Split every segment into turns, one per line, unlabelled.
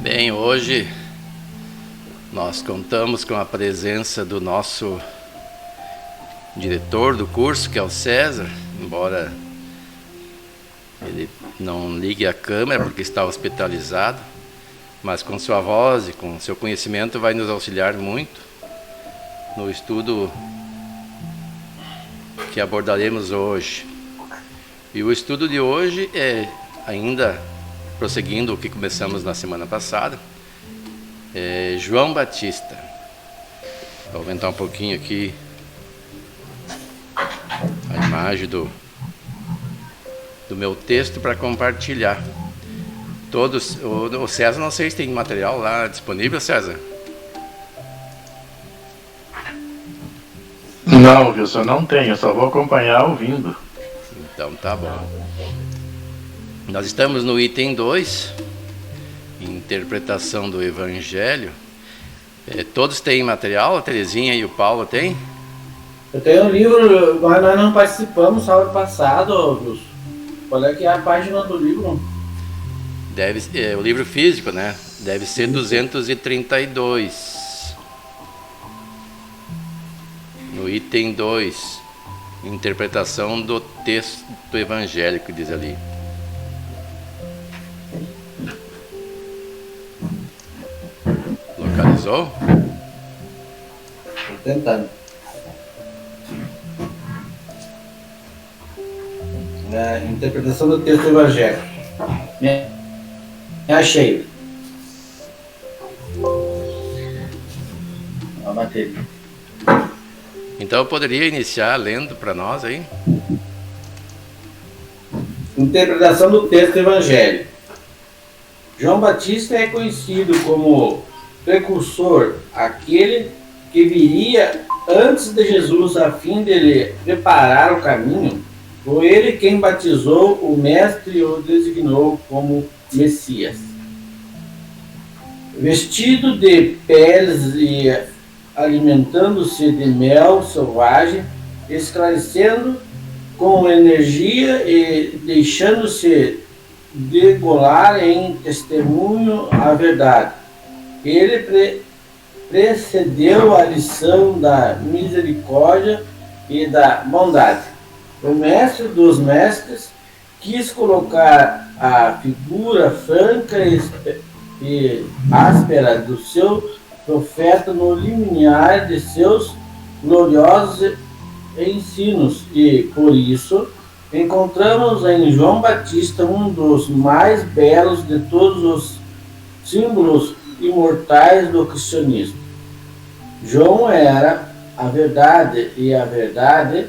Bem, hoje nós contamos com a presença do nosso diretor do curso, que é o César, embora ele não ligue a câmera porque está hospitalizado, mas com sua voz e com seu conhecimento vai nos auxiliar muito no estudo que abordaremos hoje. E o estudo de hoje é ainda prosseguindo o que começamos na semana passada, João Batista. Vou aumentar um pouquinho aqui a imagem do meu texto para compartilhar. Todos, o César, não sei se tem material lá disponível, César?
Não, Wilson, não tenho, só vou acompanhar ouvindo.
Então tá bom. Nós estamos no item 2, interpretação do Evangelho. Todos têm material? A Terezinha e o Paulo têm?
Eu tenho um livro, mas nós não participamos sábado passado, Wilson. Qual é que é a página do livro?
O livro físico, né? Deve ser 232. No item 2, interpretação do texto evangélico, diz ali. Localizou?
Estou tentando. Interpretação do texto evangélico. Achei. A matéria.
Então eu poderia iniciar lendo para nós aí?
Interpretação do texto evangélico. João Batista é conhecido como precursor, aquele que viria antes de Jesus a fim de lhe preparar o caminho. Foi ele quem batizou o Mestre e o designou como Messias. Vestido de peles e alimentando-se de mel selvagem, esclarecendo com energia e deixando-se degolar em testemunho a verdade. Ele precedeu a lição da misericórdia e da bondade. O mestre dos mestres quis colocar a figura franca e áspera do seu profeta no limiar de seus gloriosos ensinos e, por isso, encontramos em João Batista um dos mais belos de todos os símbolos imortais do cristianismo. João era a verdade, e a verdade,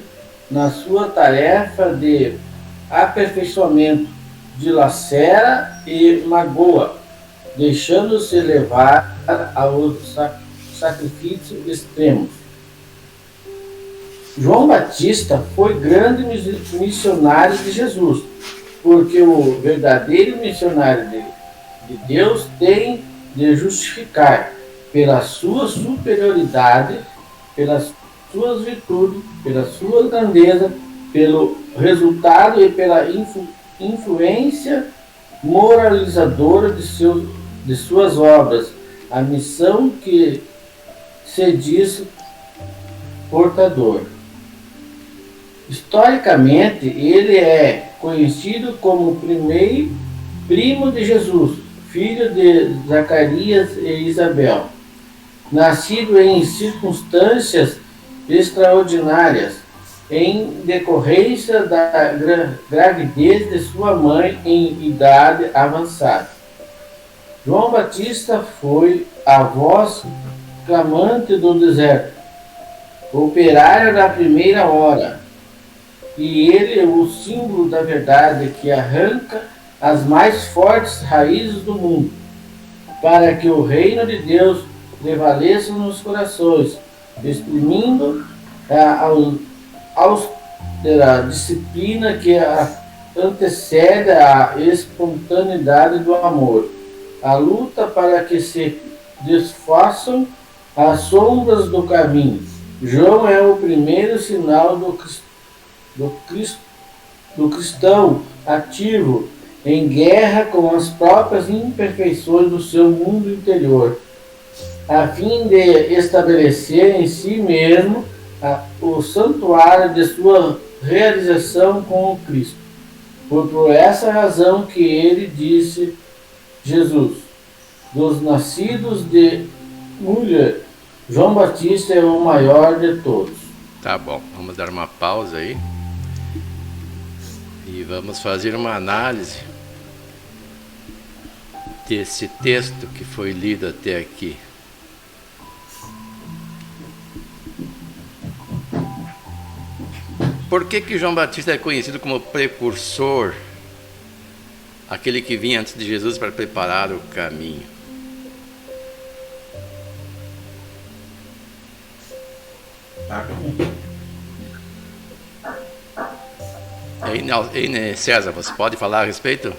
na sua tarefa de aperfeiçoamento, dilacera e magoa, deixando-se levar aos sacrifícios extremos. João Batista foi grande missionário de Jesus, porque o verdadeiro missionário de Deus tem de justificar pela sua superioridade, pelas suas virtudes, pela sua grandeza, pelo resultado e pela influência moralizadora de suas obras, a missão que se diz portador. Historicamente, ele é conhecido como primo de Jesus, filho de Zacarias e Isabel, nascido em circunstâncias extraordinárias, em decorrência da gravidez de sua mãe em idade avançada. João Batista foi a voz clamante do deserto, operário da primeira hora, e ele é o símbolo da verdade que arranca as mais fortes raízes do mundo, para que o reino de Deus prevaleça nos corações, exprimindo a austera disciplina que antecede a espontaneidade do amor, a luta para que se desfaçam as sombras do caminho. João é o primeiro sinal do cristão ativo em guerra com as próprias imperfeições do seu mundo interior, a fim de estabelecer em si mesmo o santuário de sua realização com o Cristo. Foi por essa razão que ele disse, Jesus, dos nascidos de mulher, João Batista é o maior de todos.
Tá bom, vamos dar uma pausa aí e vamos fazer uma análise desse texto que foi lido até aqui. Por que João Batista é conhecido como precursor, aquele que vinha antes de Jesus para preparar o caminho? Ei, César, você pode falar a respeito?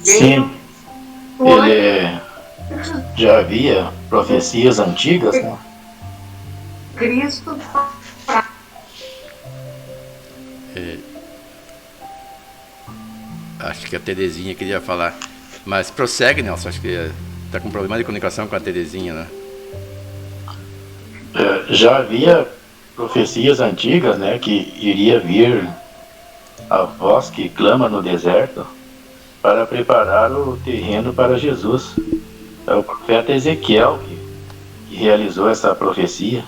Sim, ele já havia profecias antigas, né?
Cristo.
Acho que a Terezinha queria falar. Mas prossegue, Nelson. Acho que está com problema de comunicação com a Terezinha, né?
Já havia profecias antigas, né? Que iria vir a voz que clama no deserto para preparar o terreno para Jesus. É o profeta Ezequiel que realizou essa profecia.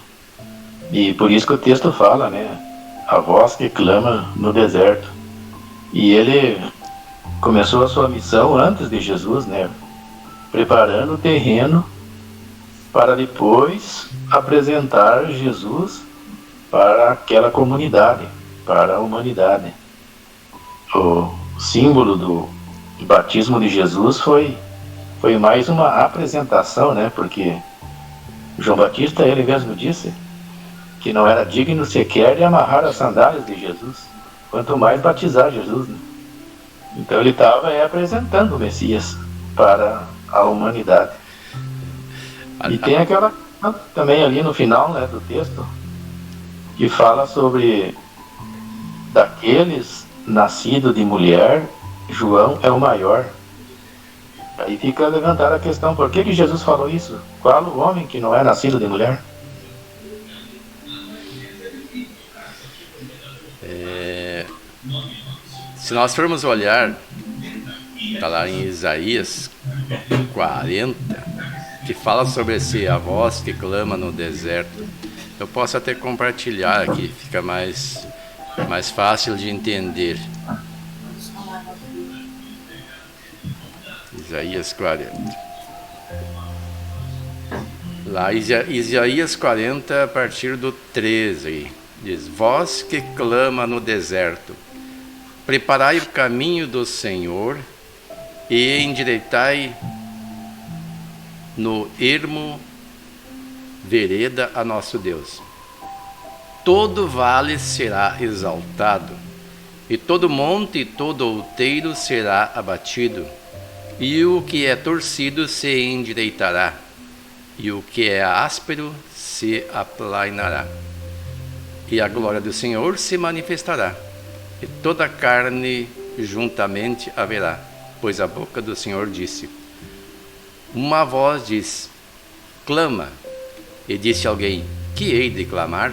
E por isso que o texto fala, né? A voz que clama no deserto. E ele começou a sua missão antes de Jesus, né? Preparando o terreno para depois apresentar Jesus para aquela comunidade, para a humanidade. O símbolo do batismo de Jesus foi mais uma apresentação, né? Porque João Batista, ele mesmo disse que não era digno sequer de amarrar as sandálias de Jesus, quanto mais batizar Jesus, né? Então ele estava apresentando o Messias para a humanidade. E tem aquela também ali no final, né, do texto, que fala sobre daqueles nascidos de mulher, João é o maior. Aí fica levantada a questão, por que Jesus falou isso? Qual o homem que não é nascido de mulher?
Se nós formos olhar, está lá em Isaías 40, que fala sobre a voz que clama no deserto. Eu posso até compartilhar aqui, fica mais fácil de entender. Isaías 40. Lá, Isaías 40, a partir do 13, diz: voz que clama no deserto, preparai o caminho do Senhor e endireitai no ermo vereda a nosso Deus. Todo vale será exaltado, e todo monte e todo outeiro será abatido, e o que é torcido se endireitará, e o que é áspero se aplainará. E a glória do Senhor se manifestará, e toda a carne juntamente haverá, pois a boca do Senhor disse. Uma voz diz: clama. E disse alguém: que hei de clamar?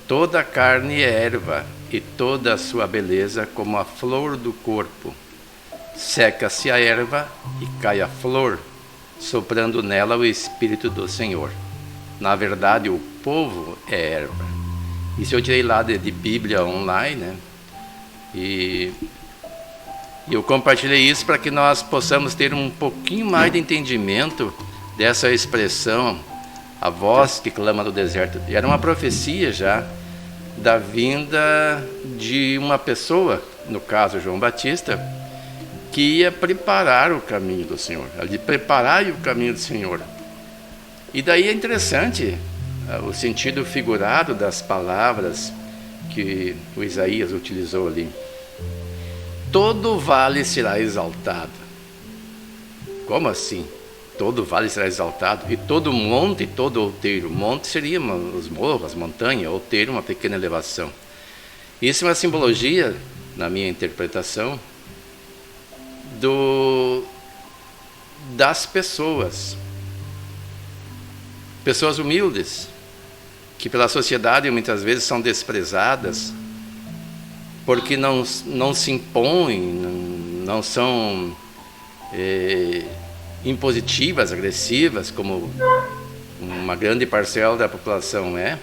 Toda a carne é erva, e toda a sua beleza como a flor do corpo. Seca-se a erva e cai a flor, soprando nela o Espírito do Senhor. Na verdade, o povo é erva. Isso eu tirei lá de Bíblia online, né? E eu compartilhei isso para que nós possamos ter um pouquinho mais de entendimento dessa expressão, a voz que clama no deserto. Era uma profecia já da vinda de uma pessoa, no caso João Batista, que ia preparar o caminho do Senhor, de preparar o caminho do Senhor. E daí é interessante o sentido figurado das palavras que o Isaías utilizou ali. Todo vale será exaltado. Como assim? Todo vale será exaltado, e todo monte e todo outeiro. Monte seria os morros, as montanhas, outeiro uma pequena elevação. Isso é uma simbologia, na minha interpretação, das pessoas humildes, que pela sociedade muitas vezes são desprezadas, porque não se impõem, não são impositivas, agressivas, como uma grande parcela da população é,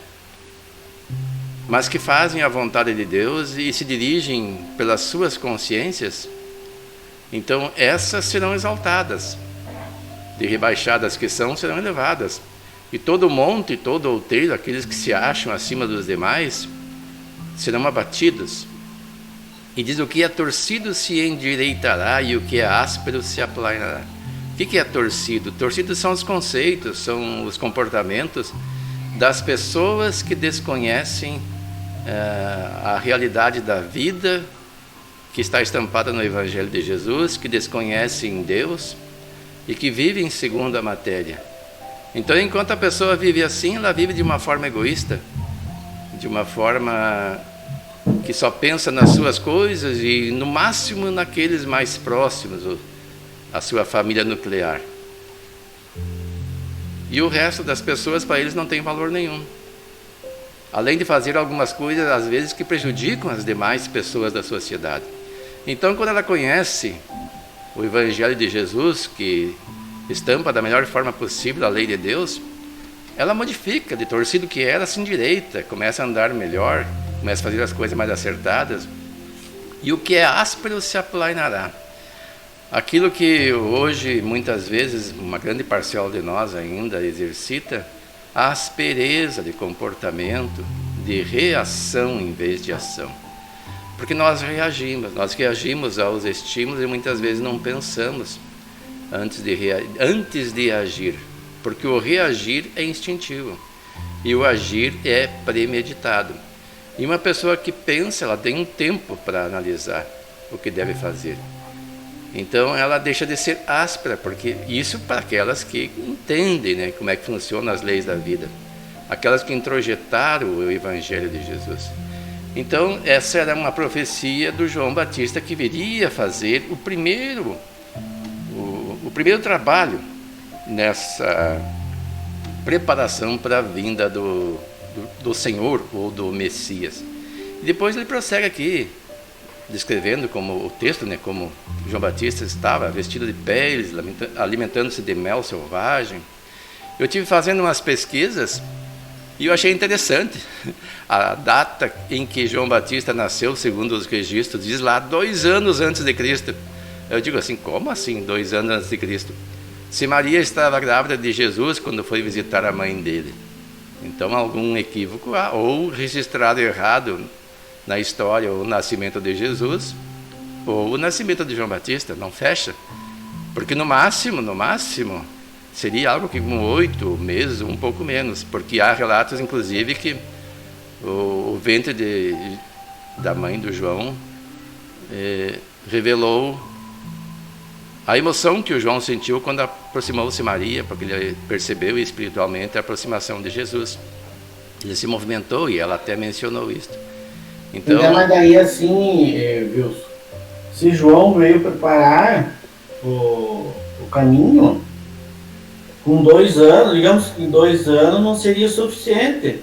mas que fazem a vontade de Deus e se dirigem pelas suas consciências. Então essas serão exaltadas, de rebaixadas que são, serão elevadas. E todo monte, todo outeiro, aqueles que se acham acima dos demais, serão abatidos. E diz: o que é torcido se endireitará, e o que é áspero se aplanará. O que é torcido? Torcido são os conceitos, são os comportamentos das pessoas que desconhecem a realidade da vida que está estampada no Evangelho de Jesus, que desconhecem Deus e que vivem segundo a matéria. Então, enquanto a pessoa vive assim, ela vive de uma forma egoísta, de uma forma que só pensa nas suas coisas e, no máximo, naqueles mais próximos, a sua família nuclear. E o resto das pessoas, para eles, não tem valor nenhum. Além de fazer algumas coisas, às vezes, que prejudicam as demais pessoas da sociedade. Então, quando ela conhece o Evangelho de Jesus, que estampa da melhor forma possível a lei de Deus, ela modifica, de torcido que era, se endireita, começa a andar melhor, começa a fazer as coisas mais acertadas. E o que é áspero se aplanará. Aquilo que hoje, muitas vezes, uma grande parcela de nós ainda exercita, a aspereza de comportamento, de reação em vez de ação. Porque nós reagimos aos estímulos e muitas vezes não pensamos antes de agir, porque o reagir é instintivo e o agir é premeditado. E uma pessoa que pensa, ela tem um tempo para analisar o que deve fazer. Então ela deixa de ser áspera, porque isso para aquelas que entendem, né, como é que funcionam as leis da vida, aquelas que introjetaram o Evangelho de Jesus. Então essa era uma profecia do João Batista, que viria fazer o primeiro trabalho nessa preparação para a vinda do Senhor ou do Messias. E depois ele prossegue aqui, descrevendo como o texto, né, como João Batista estava vestido de peles, alimentando-se de mel selvagem. Eu tive fazendo umas pesquisas e eu achei interessante a data em que João Batista nasceu, segundo os registros, diz lá 2 anos antes de Cristo. Eu digo assim, como assim 2 anos antes de Cristo? Se Maria estava grávida de Jesus quando foi visitar a mãe dele. Então algum equívoco há, ou registrado errado na história, o nascimento de Jesus, ou o nascimento de João Batista, não fecha. Porque no máximo, seria algo que com 8 meses, um pouco menos, porque há relatos, inclusive, que o ventre da mãe do João revelou a emoção que o João sentiu quando aproximou-se Maria, porque ele percebeu espiritualmente a aproximação de Jesus. Ele se movimentou e ela até mencionou isso. Então,
mas daí assim, Wilson, se João veio preparar o caminho, com 2 anos, digamos que 2 anos não seria suficiente.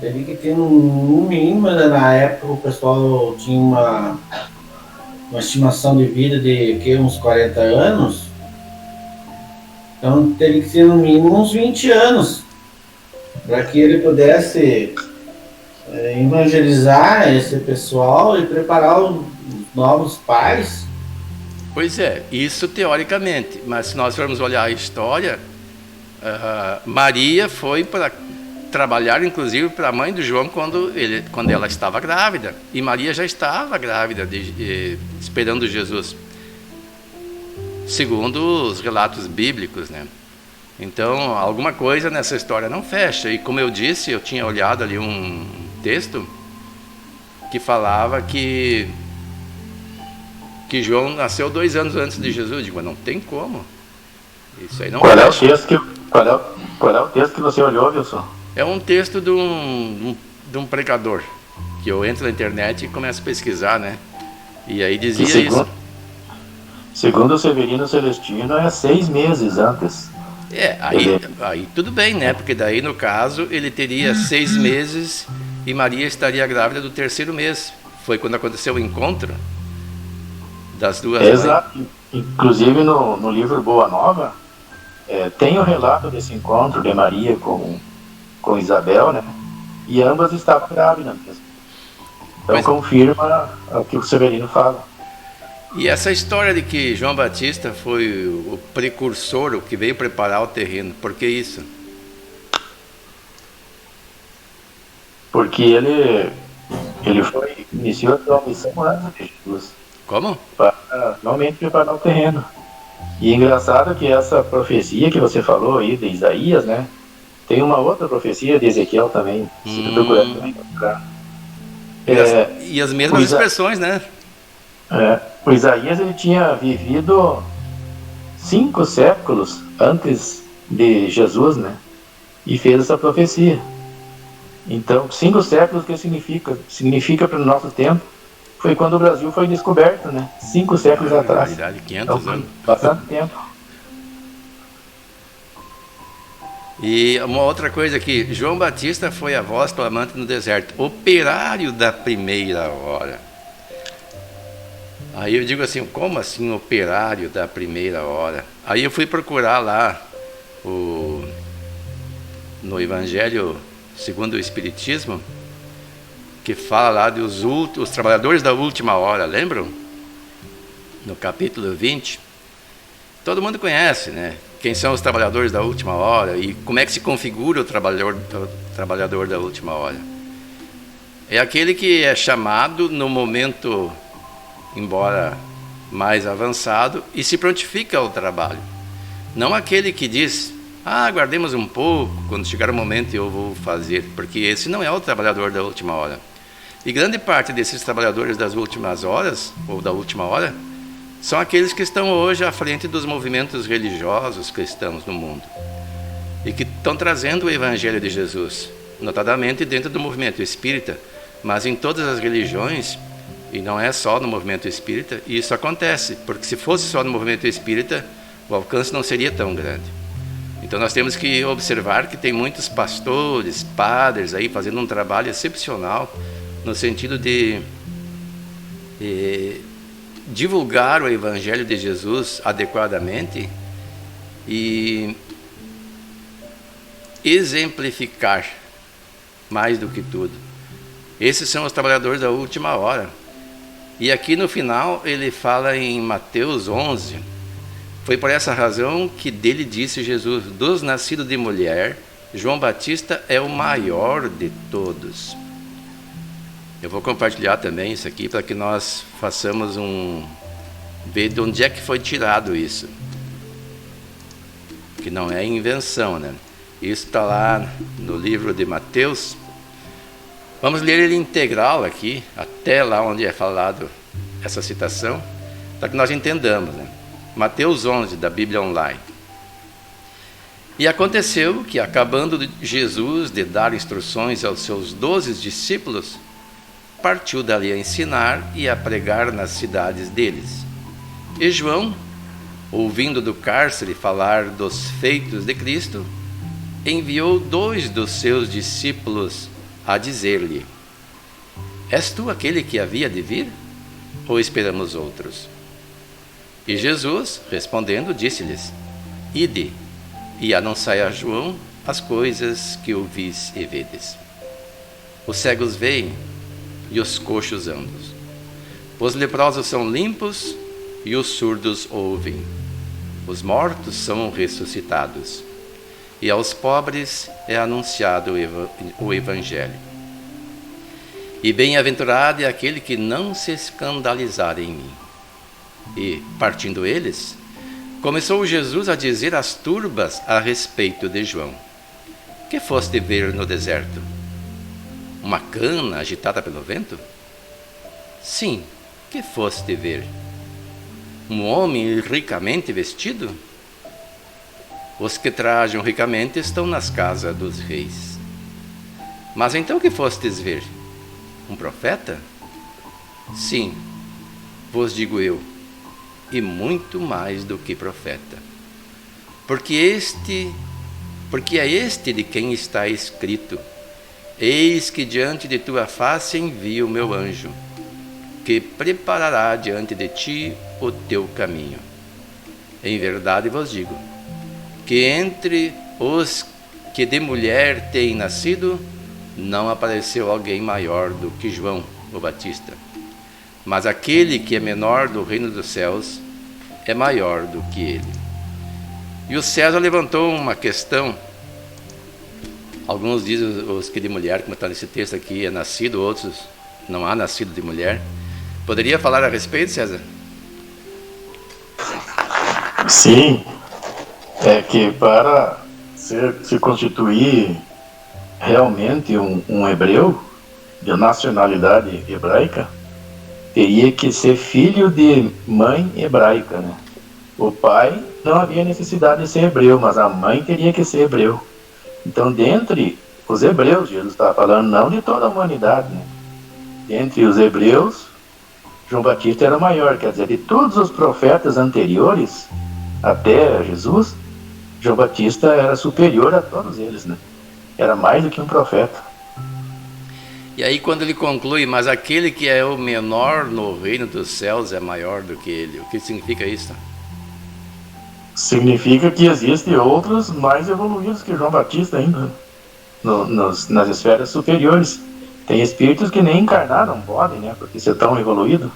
Teria que ter no mínimo, na época o pessoal tinha uma estimação de vida de uns 40 anos, então teria que ser no mínimo uns 20 anos, para que ele pudesse evangelizar esse pessoal e preparar os novos pais.
Pois é, isso teoricamente, mas se nós formos olhar a história, Maria foi para trabalhar, inclusive, para a mãe do João quando ela estava grávida, e Maria já estava grávida, esperando Jesus, segundo os relatos bíblicos, né? Então, alguma coisa nessa história não fecha, e como eu disse, eu tinha olhado ali um texto que falava que João nasceu 2 anos antes de Jesus. Eu digo, mas não tem como, isso aí não
qual
fecha.
Qual é o texto que você olhou, Wilson?
É um texto de um pregador Que eu entro na internet e começo a pesquisar, né? E aí
E
dizia
segundo,
isso.
segundo o Severino Celestino, é 6 meses antes.
Aí tudo bem, né? Porque daí, no caso, ele teria 6 meses e Maria estaria grávida do 3º mês. Foi quando aconteceu o encontro das duas mães.
Exato. Inclusive no livro Boa Nova, tem o relato desse encontro de Maria com Isabel, né? E ambas estavam grávidas mesmo. Então
Pois-
confirma o que o Severino fala.
E essa história de que João Batista foi o precursor, o que veio preparar o terreno, por que isso?
Porque ele iniciou a sua missão antes de Jesus,
Como?
para realmente preparar o terreno. E é engraçado que essa profecia que você falou aí de Isaías, né? Tem uma outra profecia de Ezequiel também, se tu procurar também encontrar.
E as mesmas expressões, né?
O Isaías ele tinha vivido 5 séculos antes de Jesus, né? E fez essa profecia. Então, 5 séculos, o que significa? Significa para o nosso tempo, foi quando o Brasil foi descoberto, né? 5 séculos atrás.
Realidade, 500
Então, foi
anos.
bastante tempo.
E uma outra coisa aqui, João Batista foi a voz clamante no deserto, operário da primeira hora. Aí eu digo assim, como assim operário da primeira hora? Aí eu fui procurar lá no Evangelho segundo o Espiritismo, que fala lá dos os trabalhadores da última hora, lembram? No capítulo 20. Todo mundo conhece, né? Quem são os trabalhadores da última hora e como é que se configura o trabalhador da última hora. É aquele que é chamado no momento, embora mais avançado, e se prontifica ao trabalho. Não aquele que diz, aguardemos um pouco, quando chegar o momento eu vou fazer, porque esse não é o trabalhador da última hora. E grande parte desses trabalhadores das últimas horas, ou da última hora, são aqueles que estão hoje à frente dos movimentos religiosos cristãos no mundo e que estão trazendo o Evangelho de Jesus, notadamente dentro do movimento espírita, mas em todas as religiões, e não é só no movimento espírita, e isso acontece, porque se fosse só no movimento espírita, o alcance não seria tão grande. Então nós temos que observar que tem muitos pastores, padres aí fazendo um trabalho excepcional no sentido de divulgar o Evangelho de Jesus adequadamente e exemplificar mais do que tudo. Esses são os trabalhadores da última hora. E aqui no final ele fala em Mateus 11, foi por essa razão que dele disse Jesus, dos nascidos de mulher, João Batista é o maior de todos. Eu vou compartilhar também isso aqui para que nós façamos ver de onde é que foi tirado isso. Que não é invenção, né? Isso está lá no livro de Mateus. Vamos ler ele integral aqui, até lá onde é falado essa citação, para que nós entendamos, né? Mateus 11, da Bíblia Online. E aconteceu que, acabando Jesus de dar instruções aos seus 12 discípulos, partiu dali a ensinar e a pregar nas cidades deles. E João, ouvindo do cárcere falar dos feitos de Cristo, enviou 2 dos seus discípulos a dizer-lhe: És tu aquele que havia de vir? Ou esperamos outros? E Jesus, respondendo, disse-lhes: Ide, e anunciai a João as coisas que ouvis e vedes. Os cegos veem, e os coxos andam. Os leprosos são limpos, e os surdos ouvem. Os mortos são ressuscitados, e aos pobres é anunciado o Evangelho. E bem-aventurado é aquele que não se escandalizar em mim. E, partindo eles, começou Jesus a dizer às turbas a respeito de João: Que foste ver no deserto? Uma cana agitada pelo vento? Sim, que foste ver? Um homem ricamente vestido? Os que trajam ricamente estão nas casas dos reis. Mas então que fostes ver? Um profeta? Sim, vos digo eu, e muito mais do que profeta. Porque é este de quem está escrito: eis que diante de tua face envio o meu anjo, que preparará diante de ti o teu caminho. Em verdade vos digo, que entre os que de mulher têm nascido, não apareceu alguém maior do que João, o Batista. Mas aquele que é menor do reino dos céus é maior do que ele. E o César levantou uma questão. Alguns dizem os que de mulher, como está nesse texto aqui, é nascido, outros não há nascido de mulher. Poderia falar a respeito, César?
Sim, é que para se constituir realmente um hebreu de nacionalidade hebraica, teria que ser filho de mãe hebraica, né? O pai não havia necessidade de ser hebreu, mas a mãe teria que ser hebreu. Então, dentre os hebreus, Jesus está falando não de toda a humanidade, né? Dentre os hebreus, João Batista era maior, quer dizer, de todos os profetas anteriores até Jesus, João Batista era superior a todos eles, né? Era mais do que um profeta.
E aí quando ele conclui, mas aquele que é o menor no reino dos céus é maior do que ele. O que significa isso?
Significa que existem outros mais evoluídos que João Batista ainda, nas esferas superiores. Tem espíritos que nem encarnaram podem, né? Porque ser tão evoluído.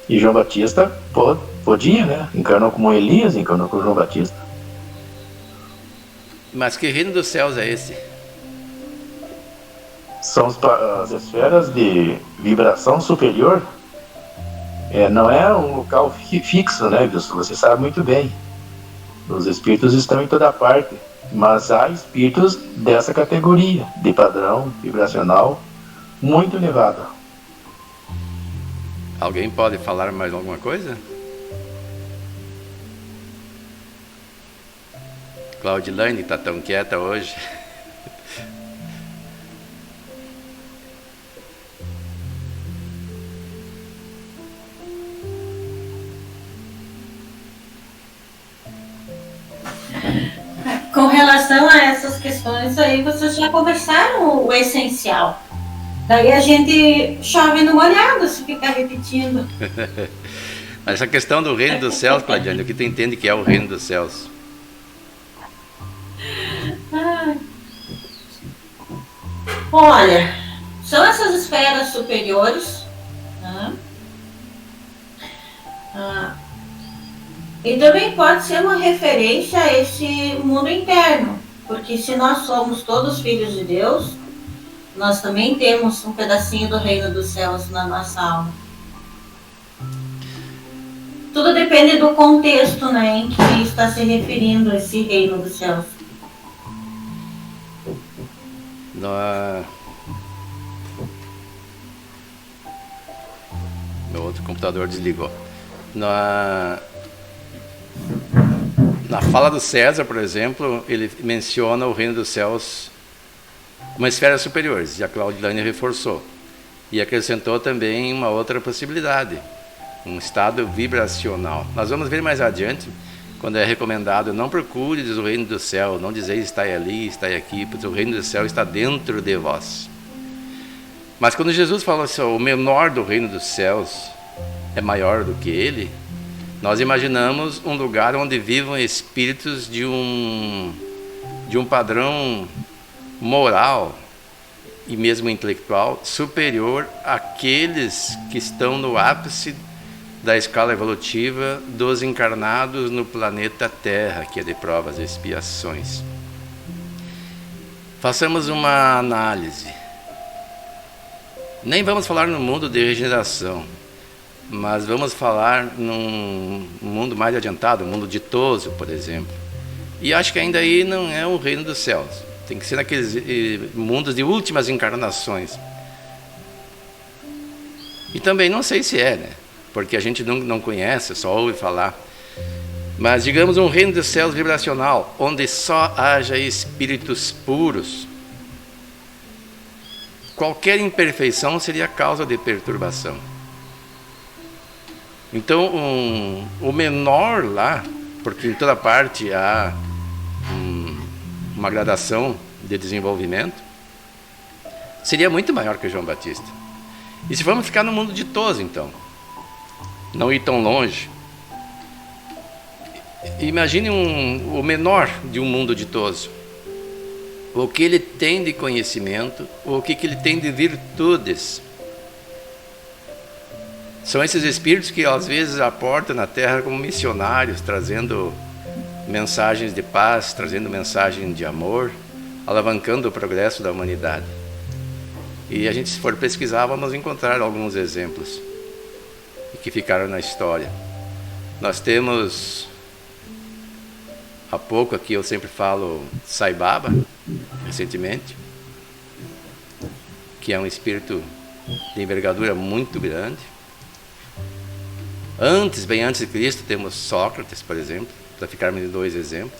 E João Batista podia, né? Encarnou como Elias, encarnou com João Batista.
Mas que reino dos céus é esse?
São as esferas de vibração superior. Não é um local fixo, né, Wilson? Você sabe muito bem. Os espíritos estão em toda parte, mas há espíritos dessa categoria, de padrão vibracional muito elevado.
Alguém pode falar mais alguma coisa? Claudilane está tão quieta hoje.
Com relação a essas questões aí, vocês já conversaram o essencial. Daí a gente chove no molhado se ficar repetindo.
Essa questão do reino dos céus, Claudiane, o que tu entende que é o reino dos céus?
Olha, são essas esferas superiores, né? E também pode ser uma referência a esse mundo interno, porque se nós somos todos filhos de Deus, nós também temos um pedacinho do reino dos céus na nossa alma. Tudo depende do contexto, né, em que está se referindo a esse reino dos céus.
Meu outro computador desligou. Na fala do César, por exemplo, ele menciona o reino dos céus como esferas superiores, e a Claudilane reforçou. E acrescentou também uma outra possibilidade, um estado vibracional. Nós vamos ver mais adiante, quando é recomendado, não procures o reino do céu, não dizeis está ali, está aqui, porque o reino do céu está dentro de vós. Mas quando Jesus fala assim, o menor do reino dos céus é maior do que ele, nós imaginamos um lugar onde vivam espíritos de um padrão moral e mesmo intelectual superior àqueles que estão no ápice da escala evolutiva dos encarnados no planeta Terra, que é de provas e expiações. Façamos uma análise. Nem vamos falar no mundo de regeneração, mas vamos falar num mundo mais adiantado, um mundo ditoso, por exemplo. E acho que ainda aí não é o reino dos céus. Tem que ser naqueles mundos de últimas encarnações. E também não sei se é, né? Porque a gente não conhece, só ouve falar. Mas digamos um reino dos céus vibracional, onde só haja espíritos puros. qualquer imperfeição seria causa de perturbação. Então, o menor lá, porque em toda parte há uma gradação de desenvolvimento, seria muito maior que João Batista. E se vamos ficar no mundo ditoso, então, não ir tão longe, imagine o menor de um mundo ditoso. O que ele tem de conhecimento, o que ele tem de virtudes. São esses espíritos que às vezes aportam na Terra como missionários, trazendo mensagens de paz, trazendo mensagem de amor, alavancando o progresso da humanidade. E a gente, se for pesquisar, vamos encontrar alguns exemplos que ficaram na história. Nós temos, há pouco aqui eu sempre falo Sai Baba, recentemente, que é um espírito de envergadura muito grande. Bem antes de Cristo, temos Sócrates, por exemplo, para ficarmos em 2 exemplos.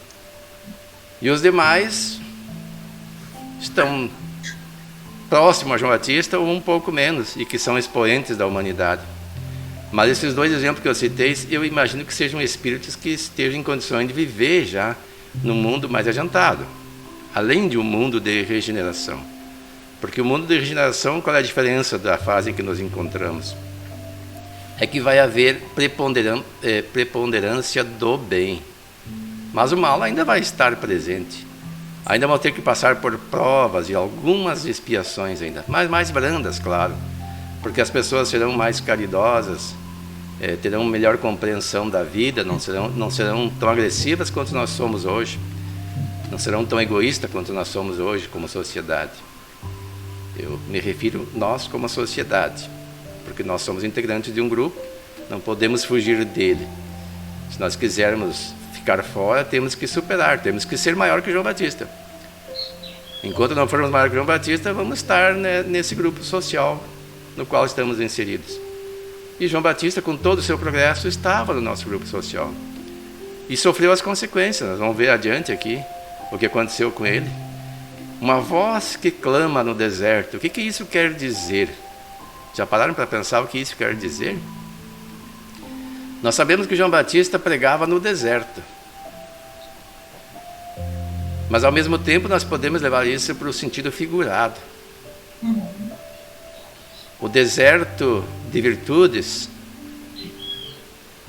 E os demais estão próximos a João Batista ou um pouco menos, e que são expoentes da humanidade. Mas esses 2 exemplos que eu citei, eu imagino que sejam espíritos que estejam em condições de viver já num mundo mais adiantado, além de um mundo de regeneração. Porque o mundo de regeneração, qual é a diferença da fase em que nos encontramos? É que vai haver preponderância do bem, mas o mal ainda vai estar presente. Ainda vão ter que passar por provas e algumas expiações ainda, mas mais brandas, claro, porque as pessoas serão mais caridosas, terão melhor compreensão da vida, não serão tão agressivas quanto nós somos hoje, não serão tão egoístas quanto nós somos hoje como sociedade. Eu me refiro nós como sociedade, porque nós somos integrantes de um grupo, não podemos fugir dele. Se nós quisermos ficar fora, temos que superar, temos que ser maior que João Batista. Enquanto não formos maior que João Batista, vamos estar, né, nesse grupo social no qual estamos inseridos. E João Batista, com todo o seu progresso, estava no nosso grupo social e sofreu as consequências. Nós vamos ver adiante aqui o que aconteceu com ele. Uma voz que clama no deserto. O que isso quer dizer? Já pararam para pensar o que isso quer dizer? Nós sabemos que João Batista pregava no deserto, mas ao mesmo tempo nós podemos levar isso para o sentido figurado. O deserto de virtudes,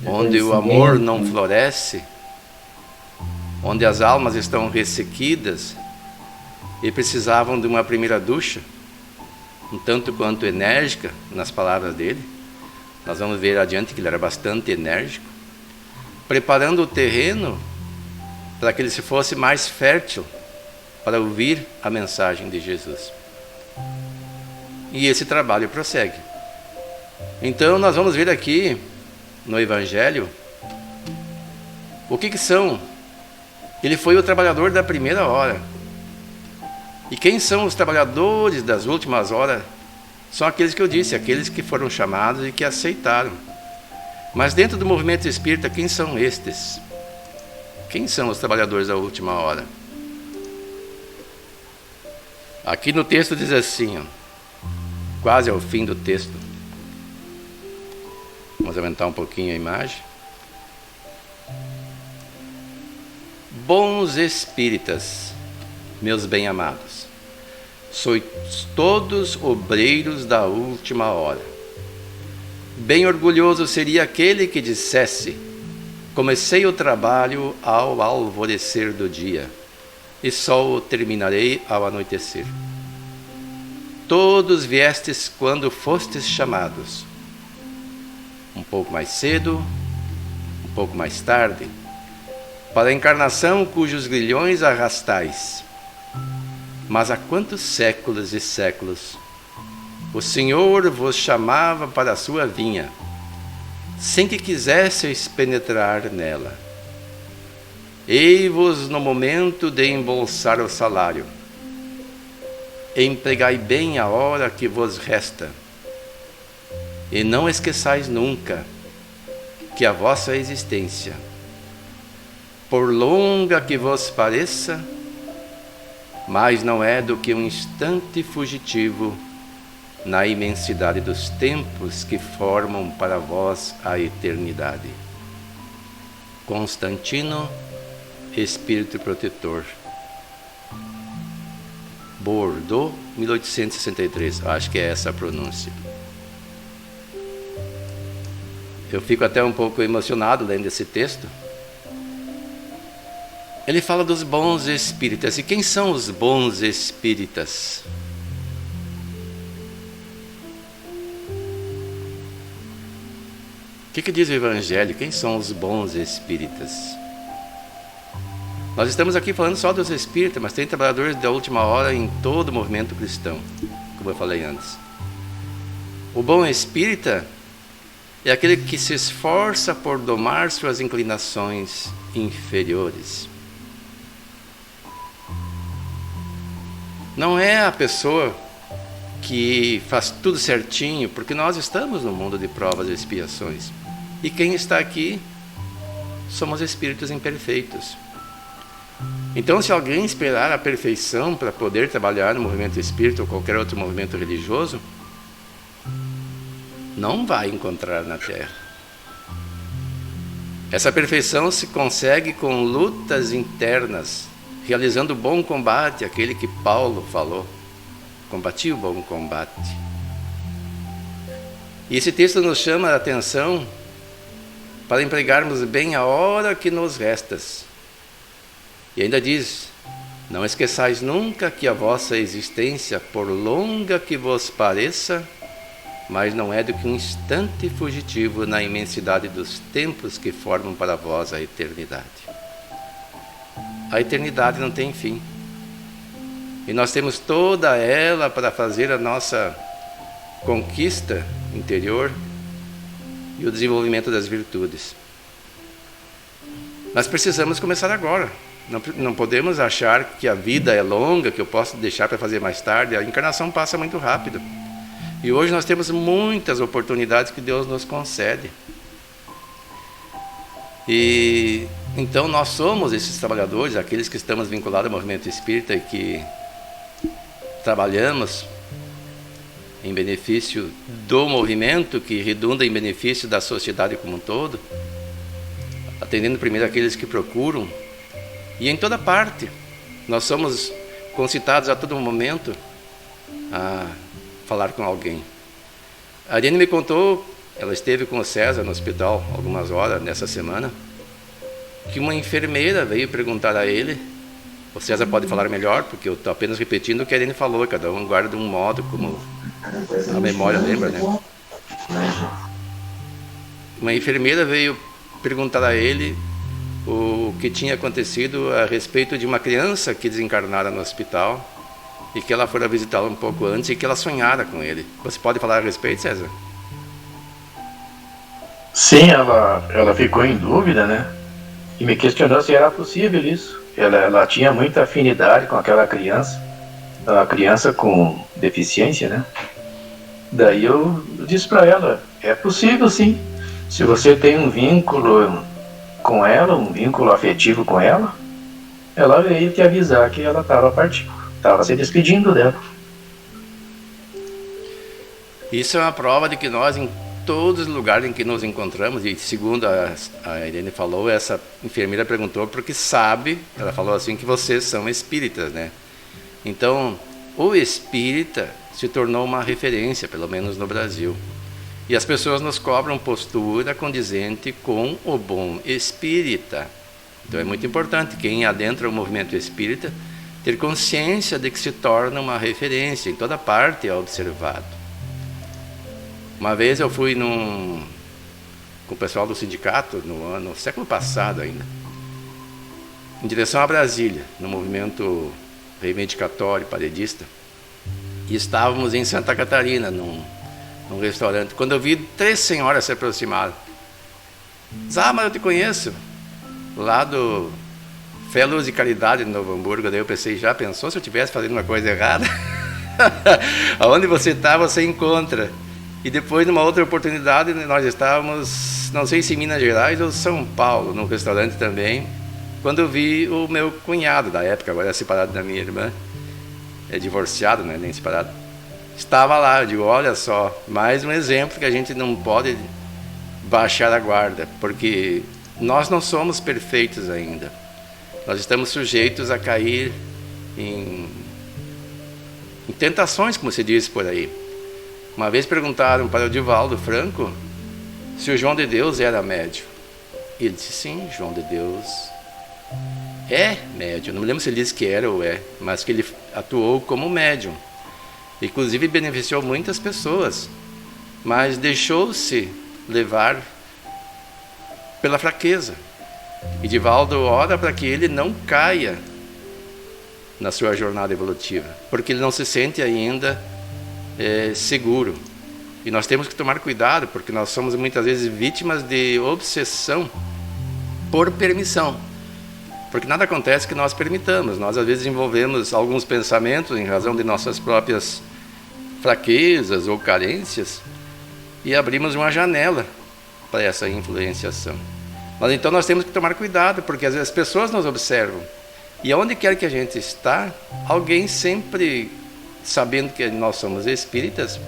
onde o amor não floresce, onde as almas estão ressequidas e precisavam de uma primeira ducha, um tanto quanto enérgica, nas palavras dele. Nós vamos ver adiante que ele era bastante enérgico, preparando o terreno para que ele se fosse mais fértil para ouvir a mensagem de Jesus. E esse trabalho prossegue. Então nós vamos ver aqui no Evangelho o que são. Ele foi o trabalhador da primeira hora. E quem são os trabalhadores das últimas horas? São aqueles que eu disse, aqueles que foram chamados e que aceitaram. Mas dentro do movimento espírita, quem são estes? Quem são os trabalhadores da última hora? Aqui no texto diz assim, quase ao fim do texto. Vamos aumentar um pouquinho a imagem. Bons espíritas, meus bem-amados, sois todos obreiros da última hora. Bem orgulhoso seria aquele que dissesse: comecei o trabalho ao alvorecer do dia, e só o terminarei ao anoitecer. Todos viestes quando fostes chamados, um pouco mais cedo, um pouco mais tarde, para a encarnação cujos grilhões arrastais. Mas há quantos séculos e séculos o Senhor vos chamava para a sua vinha, sem que quisesseis penetrar nela. Ei-vos no momento de embolsar o salário. Empregai bem a hora que vos resta, e não esqueçais nunca que a vossa existência, por longa que vos pareça, mas não é do que um instante fugitivo na imensidade dos tempos que formam para vós a eternidade. Constantino, Espírito Protetor. Bordeaux, 1863. Acho que é essa a pronúncia. Eu fico até um pouco emocionado lendo esse texto. Ele fala dos bons espíritas. E quem são os bons espíritas? O que diz o Evangelho? Quem são os bons espíritas? Nós estamos aqui falando só dos espíritas, mas tem trabalhadores da última hora em todo o movimento cristão, como eu falei antes. O bom espírita é aquele que se esforça por domar suas inclinações inferiores. Não é a pessoa que faz tudo certinho, porque nós estamos no mundo de provas e expiações. E quem está aqui somos espíritos imperfeitos. Então, se alguém esperar a perfeição para poder trabalhar no movimento espírita ou qualquer outro movimento religioso, não vai encontrar na Terra. Essa perfeição se consegue com lutas internas, realizando o bom combate, aquele que Paulo falou. Combati o bom combate. E esse texto nos chama a atenção para empregarmos bem a hora que nos resta. E ainda diz: não esqueçais nunca que a vossa existência, por longa que vos pareça, mas não é do que um instante fugitivo na imensidade dos tempos que formam para vós a eternidade. A eternidade não tem fim. E nós temos toda ela para fazer a nossa conquista interior e o desenvolvimento das virtudes. Nós precisamos começar agora. Não podemos achar que a vida é longa, que eu posso deixar para fazer mais tarde. A encarnação passa muito rápido. E hoje nós temos muitas oportunidades que Deus nos concede. E então nós somos esses trabalhadores, aqueles que estamos vinculados ao movimento espírita e que trabalhamos em benefício do movimento, que redunda em benefício da sociedade como um todo, atendendo primeiro aqueles que procuram. E em toda parte nós somos concitados a todo momento a falar com alguém. A Ariane me contou, ela esteve com o César no hospital algumas horas nessa semana, que uma enfermeira veio perguntar a ele. O César pode falar melhor, porque eu estou apenas repetindo o que a Ariane falou. Cada um guarda de um modo, como a memória lembra, né? Uma enfermeira veio perguntar a ele o que tinha acontecido a respeito de uma criança que desencarnara no hospital e que ela fora visitá-lo um pouco antes e que ela sonhara com ele. Você pode falar a respeito, César?
Sim, ela ficou em dúvida, né? E me questionou se era possível isso. Ela tinha muita afinidade com aquela criança, a criança com deficiência, né? Daí eu disse para ela: é possível sim. Se você tem um vínculo com ela, um vínculo afetivo com ela, ela veio te avisar que ela estava partindo, estava se despedindo dela.
Isso é uma prova de que nós, em todos os lugares em que nos encontramos, e segundo a Irene falou, essa enfermeira perguntou porque sabe, ela falou assim, que vocês são espíritas, né? Então, o espírita se tornou uma referência, pelo menos no Brasil. E as pessoas nos cobram postura condizente com o bom espírita. Então é muito importante quem adentra o movimento espírita ter consciência de que se torna uma referência, em toda parte é observado. Uma vez eu fui com o pessoal do sindicato, no século passado ainda, em direção a Brasília, no movimento reivindicatório, paredista, e estávamos em Santa Catarina, num restaurante, quando eu vi 3 senhoras se aproximaram. Mas eu te conheço, lá do Fé, Luz e Caridade de Novo Hamburgo. Daí eu pensei, já pensou se eu estivesse fazendo uma coisa errada? Aonde você está, você encontra. E depois, numa outra oportunidade, nós estávamos, não sei se em Minas Gerais ou São Paulo, num restaurante também, quando eu vi o meu cunhado da época, agora é separado da minha irmã, é divorciado, né, nem separado. estava lá. Eu digo, olha só, mais um exemplo que a gente não pode baixar a guarda, porque nós não somos perfeitos ainda. Nós estamos sujeitos a cair em tentações, como se diz por aí. Uma vez perguntaram para o Divaldo Franco se o João de Deus era médium. E ele disse, sim, João de Deus é médium. Não me lembro se ele disse que era ou é, mas que ele atuou como médium. Inclusive beneficiou muitas pessoas, mas deixou-se levar pela fraqueza. E Divaldo ora para que ele não caia na sua jornada evolutiva, porque ele não se sente ainda seguro. E nós temos que tomar cuidado, porque nós somos muitas vezes vítimas de obsessão por permissão. Porque nada acontece que nós permitamos. Nós às vezes desenvolvemos alguns pensamentos em razão de nossas próprias fraquezas ou carências e abrimos uma janela para essa influenciação. Mas então nós temos que tomar cuidado, porque às vezes as pessoas nos observam. E aonde quer que a gente está, alguém sempre, sabendo que nós somos espíritas,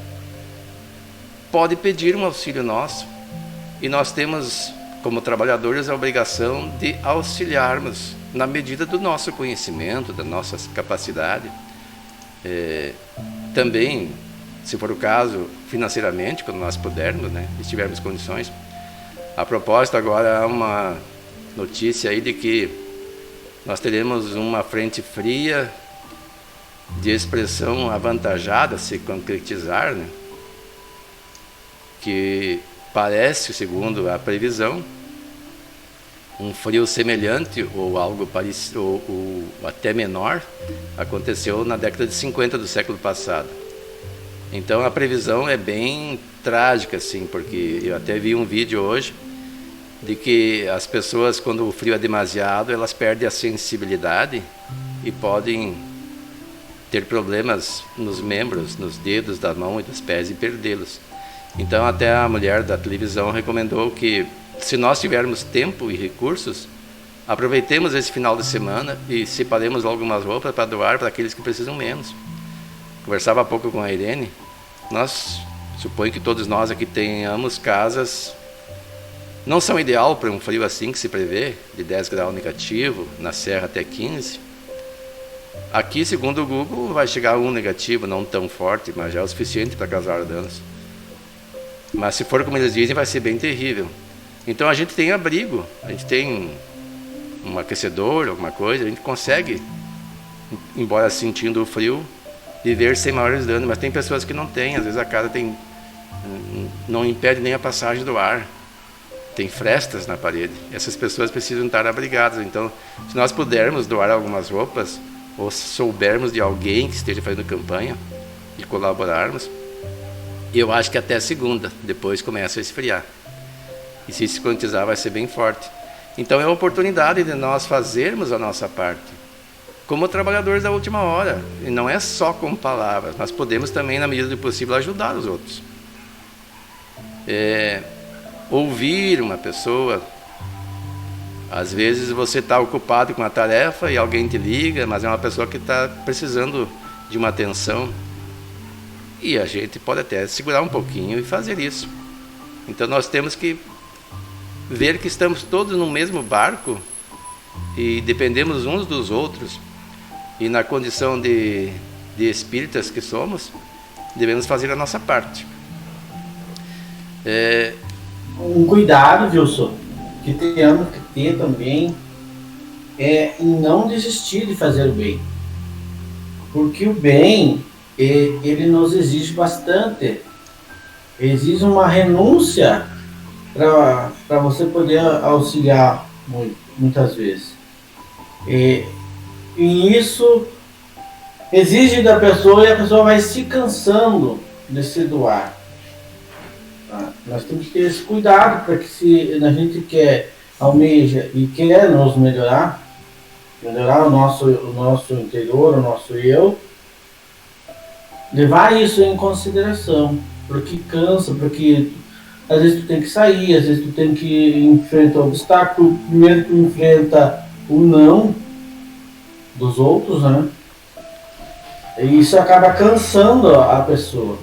pode pedir um auxílio nosso. E nós temos, como trabalhadores, a obrigação de auxiliarmos na medida do nosso conhecimento, da nossa capacidade. Também, se for o caso, financeiramente, quando nós pudermos, né, e tivermos condições. A propósito, agora há uma notícia aí de que nós teremos uma frente fria de expressão avantajada, se concretizar, né? Que parece, segundo a previsão, um frio semelhante ou algo parecido, ou até menor, aconteceu na década de 50 do século passado. Então a previsão é bem trágica, assim, porque eu até vi um vídeo hoje de que as pessoas, quando o frio é demasiado, elas perdem a sensibilidade e podem ter problemas nos membros, nos dedos da mão e dos pés e perdê-los. Então até a mulher da televisão recomendou que, se nós tivermos tempo e recursos, aproveitemos esse final de semana e separemos algumas roupas para doar para aqueles que precisam menos. Conversava há pouco com a Irene. Nós, suponho que todos nós aqui tenhamos casas, não são ideal para um frio assim que se prevê, de 10 graus negativo, na serra até 15. Aqui, segundo o Google, vai chegar a 1 negativo, não tão forte, mas já é o suficiente para causar danos. Mas se for como eles dizem, vai ser bem terrível. Então a gente tem abrigo, a gente tem um aquecedor, alguma coisa, a gente consegue, embora sentindo o frio, viver sem maiores danos. Mas tem pessoas que não têm, às vezes a casa não impede nem a passagem do ar. Tem frestas na parede. Essas pessoas precisam estar abrigadas. Então, se nós pudermos doar algumas roupas, ou soubermos de alguém que esteja fazendo campanha e colaborarmos, eu acho que até segunda, depois começa a esfriar. E se se quantizar, vai ser bem forte. Então é a oportunidade de nós fazermos a nossa parte, como trabalhadores da última hora. E não é só com palavras, nós podemos também, na medida do possível, ajudar os outros. Ouvir uma pessoa. Às vezes você está ocupado com a tarefa e alguém te liga, mas é uma pessoa que está precisando de uma atenção. E a gente pode até segurar um pouquinho e fazer isso. Então nós temos que ver que estamos todos no mesmo barco e dependemos uns dos outros. E na condição de espíritas que somos, devemos fazer a nossa parte.
Um cuidado, Wilson, que temos que ter também em não desistir de fazer o bem. Porque o bem, ele nos exige bastante. Exige uma renúncia para você poder auxiliar muitas vezes. E isso exige da pessoa, e a pessoa vai se cansando de se doar. Nós temos que ter esse cuidado, para que, se a gente almeja e quer nos melhorar o nosso interior, o nosso eu, levar isso em consideração, porque cansa, porque às vezes tu tem que sair, às vezes tu tem que enfrentar o obstáculo. Primeiro tu enfrenta o não dos outros, né? E isso acaba cansando a pessoa.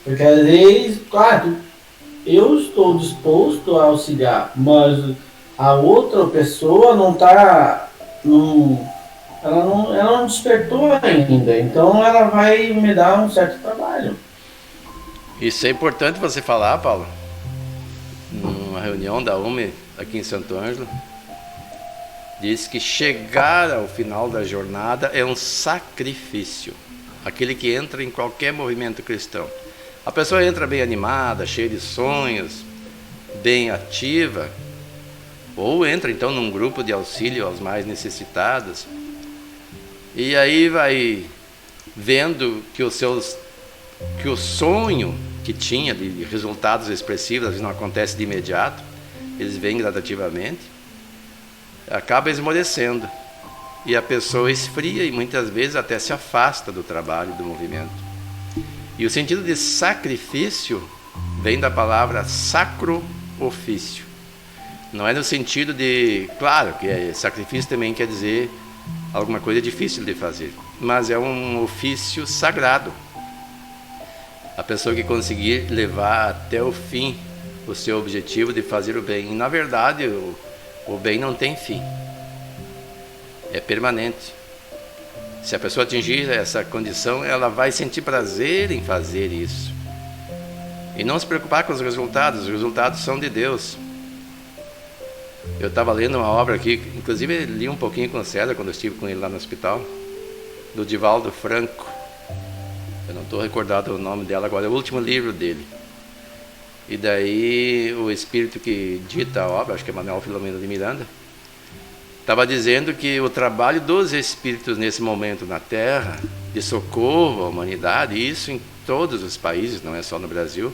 Porque às vezes, claro, eu estou disposto a auxiliar, mas a outra pessoa não está. Ela não despertou ainda, então ela vai me dar um certo trabalho.
Isso é importante você falar, Paulo. Numa reunião da UME aqui em Santo Ângelo, diz que chegar ao final da jornada é um sacrifício. Aquele que entra em qualquer movimento cristão. A pessoa entra bem animada, cheia de sonhos, bem ativa, ou entra então num grupo de auxílio aos mais necessitados, e aí vai vendo que o sonho que tinha de resultados expressivos não acontece de imediato, eles vêm gradativamente, acaba esmorecendo, e a pessoa esfria e muitas vezes até se afasta do trabalho, do movimento. E o sentido de sacrifício vem da palavra sacro ofício. Não é no sentido de, claro que sacrifício também quer dizer alguma coisa difícil de fazer, mas é um ofício sagrado. A pessoa que conseguir levar até o fim o seu objetivo de fazer o bem. E, na verdade, o bem não tem fim, é permanente. Se a pessoa atingir essa condição, ela vai sentir prazer em fazer isso. E não se preocupar com os resultados são de Deus. Eu estava lendo uma obra aqui, inclusive li um pouquinho com o César quando eu estive com ele lá no hospital, do Divaldo Franco. Eu não estou recordado o nome dela agora, é o último livro dele. E daí o espírito que dita a obra, acho que é Manuel Filomeno de Miranda, estava dizendo que o trabalho dos espíritos nesse momento na Terra, de socorro à humanidade, e isso em todos os países, não é só no Brasil,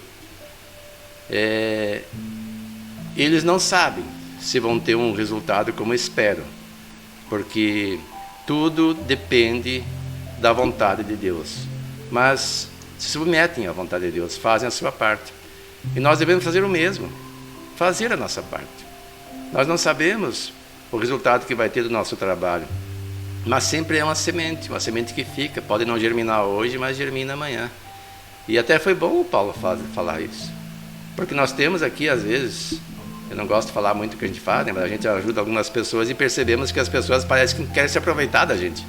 eles não sabem se vão ter um resultado como esperam, porque tudo depende da vontade de Deus. Mas se submetem à vontade de Deus, fazem a sua parte. E nós devemos fazer o mesmo, fazer a nossa parte. Nós não sabemos o resultado que vai ter do nosso trabalho, mas sempre é uma semente que fica, pode não germinar hoje, mas germina amanhã. E até foi bom o Paulo falar isso, porque nós temos aqui às vezes, eu não gosto de falar muito o que a gente faz, né, mas a gente ajuda algumas pessoas e percebemos que as pessoas parecem que querem se aproveitar da gente,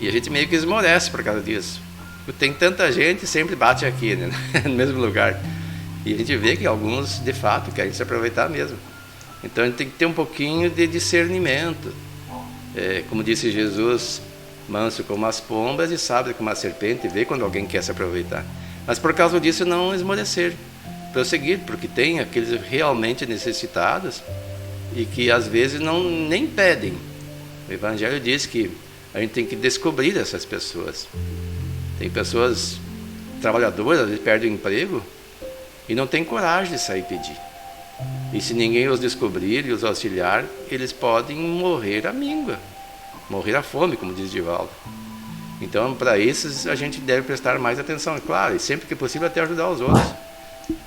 e a gente meio que esmorece por causa disso. Tem tanta gente, sempre bate aqui, né, no mesmo lugar, e a gente vê que alguns de fato querem se aproveitar mesmo. Então a gente tem que ter um pouquinho de discernimento. Como disse Jesus, manso como as pombas e sábio como a serpente, vê quando alguém quer se aproveitar. Mas por causa disso não esmorecer, prosseguir, porque tem aqueles realmente necessitados e que às vezes nem pedem. O Evangelho diz que a gente tem que descobrir essas pessoas. Tem pessoas trabalhadoras, às vezes perdem o emprego e não tem coragem de sair pedir. E se ninguém os descobrir e os auxiliar, eles podem morrer à míngua, morrer à fome, como diz Divaldo. Então, para esses, a gente deve prestar mais atenção, é claro, e sempre que possível até ajudar os outros.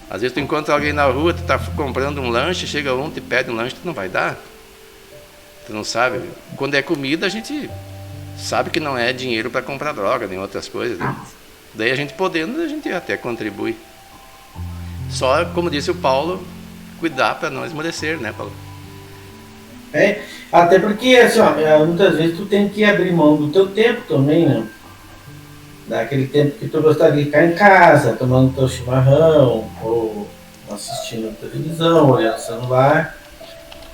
Às vezes tu encontra alguém na rua, tu está comprando um lanche, chega um, te pede um lanche, tu não vai dar. Tu não sabe. Quando é comida, a gente sabe que não é dinheiro para comprar droga, nem outras coisas, né? Daí a gente podendo, a gente até contribui. Só, como disse o Paulo, cuidar para não esmorecer, né, Paulo?
Até porque, assim, ó, muitas vezes tu tem que abrir mão do teu tempo também, né? Daquele tempo que tu gostaria de ficar em casa, tomando teu chimarrão, ou assistindo televisão, olhando o celular.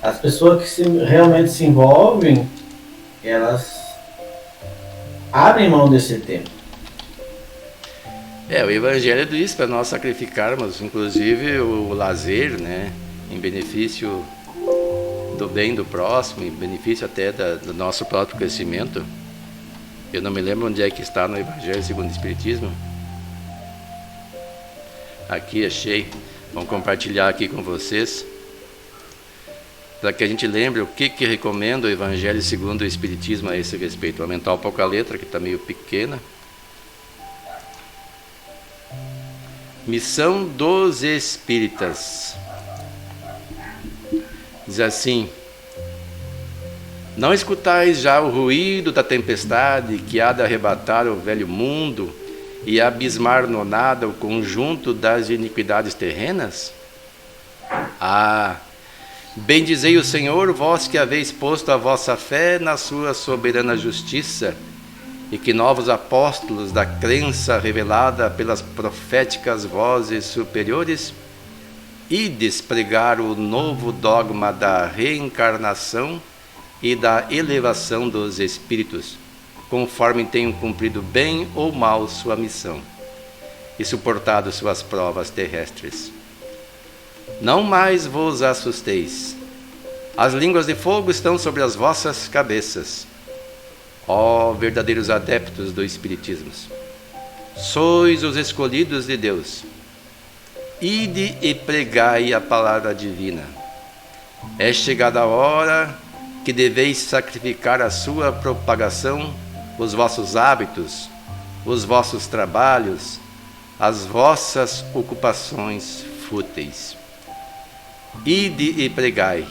As pessoas que realmente se envolvem, elas abrem mão desse tempo.
O Evangelho diz para nós sacrificarmos, inclusive, o lazer, né, em benefício do bem do próximo, em benefício até do nosso próprio crescimento. Eu não me lembro onde é que está no Evangelho segundo o Espiritismo. Aqui achei, vamos compartilhar aqui com vocês, para que a gente lembre o que recomenda o Evangelho segundo o Espiritismo a esse respeito. Vou aumentar um pouco a letra, que está meio pequena. Missão dos Espíritas. Diz assim: Não escutais já o ruído da tempestade que há de arrebatar o velho mundo e abismar no nada o conjunto das iniquidades terrenas? Ah, bendizei o Senhor, vós que haveis posto a vossa fé na sua soberana justiça, e que novos apóstolos da crença revelada pelas proféticas vozes superiores, ides pregar o novo dogma da reencarnação e da elevação dos espíritos, conforme tenham cumprido bem ou mal sua missão, e suportado suas provas terrestres. Não mais vos assusteis. As línguas de fogo estão sobre as vossas cabeças, ó verdadeiros adeptos do Espiritismo. Sois os escolhidos de Deus. Ide e pregai a palavra divina. É chegada a hora que deveis sacrificar a sua propagação, os vossos hábitos, os vossos trabalhos, as vossas ocupações fúteis. Ide e pregai.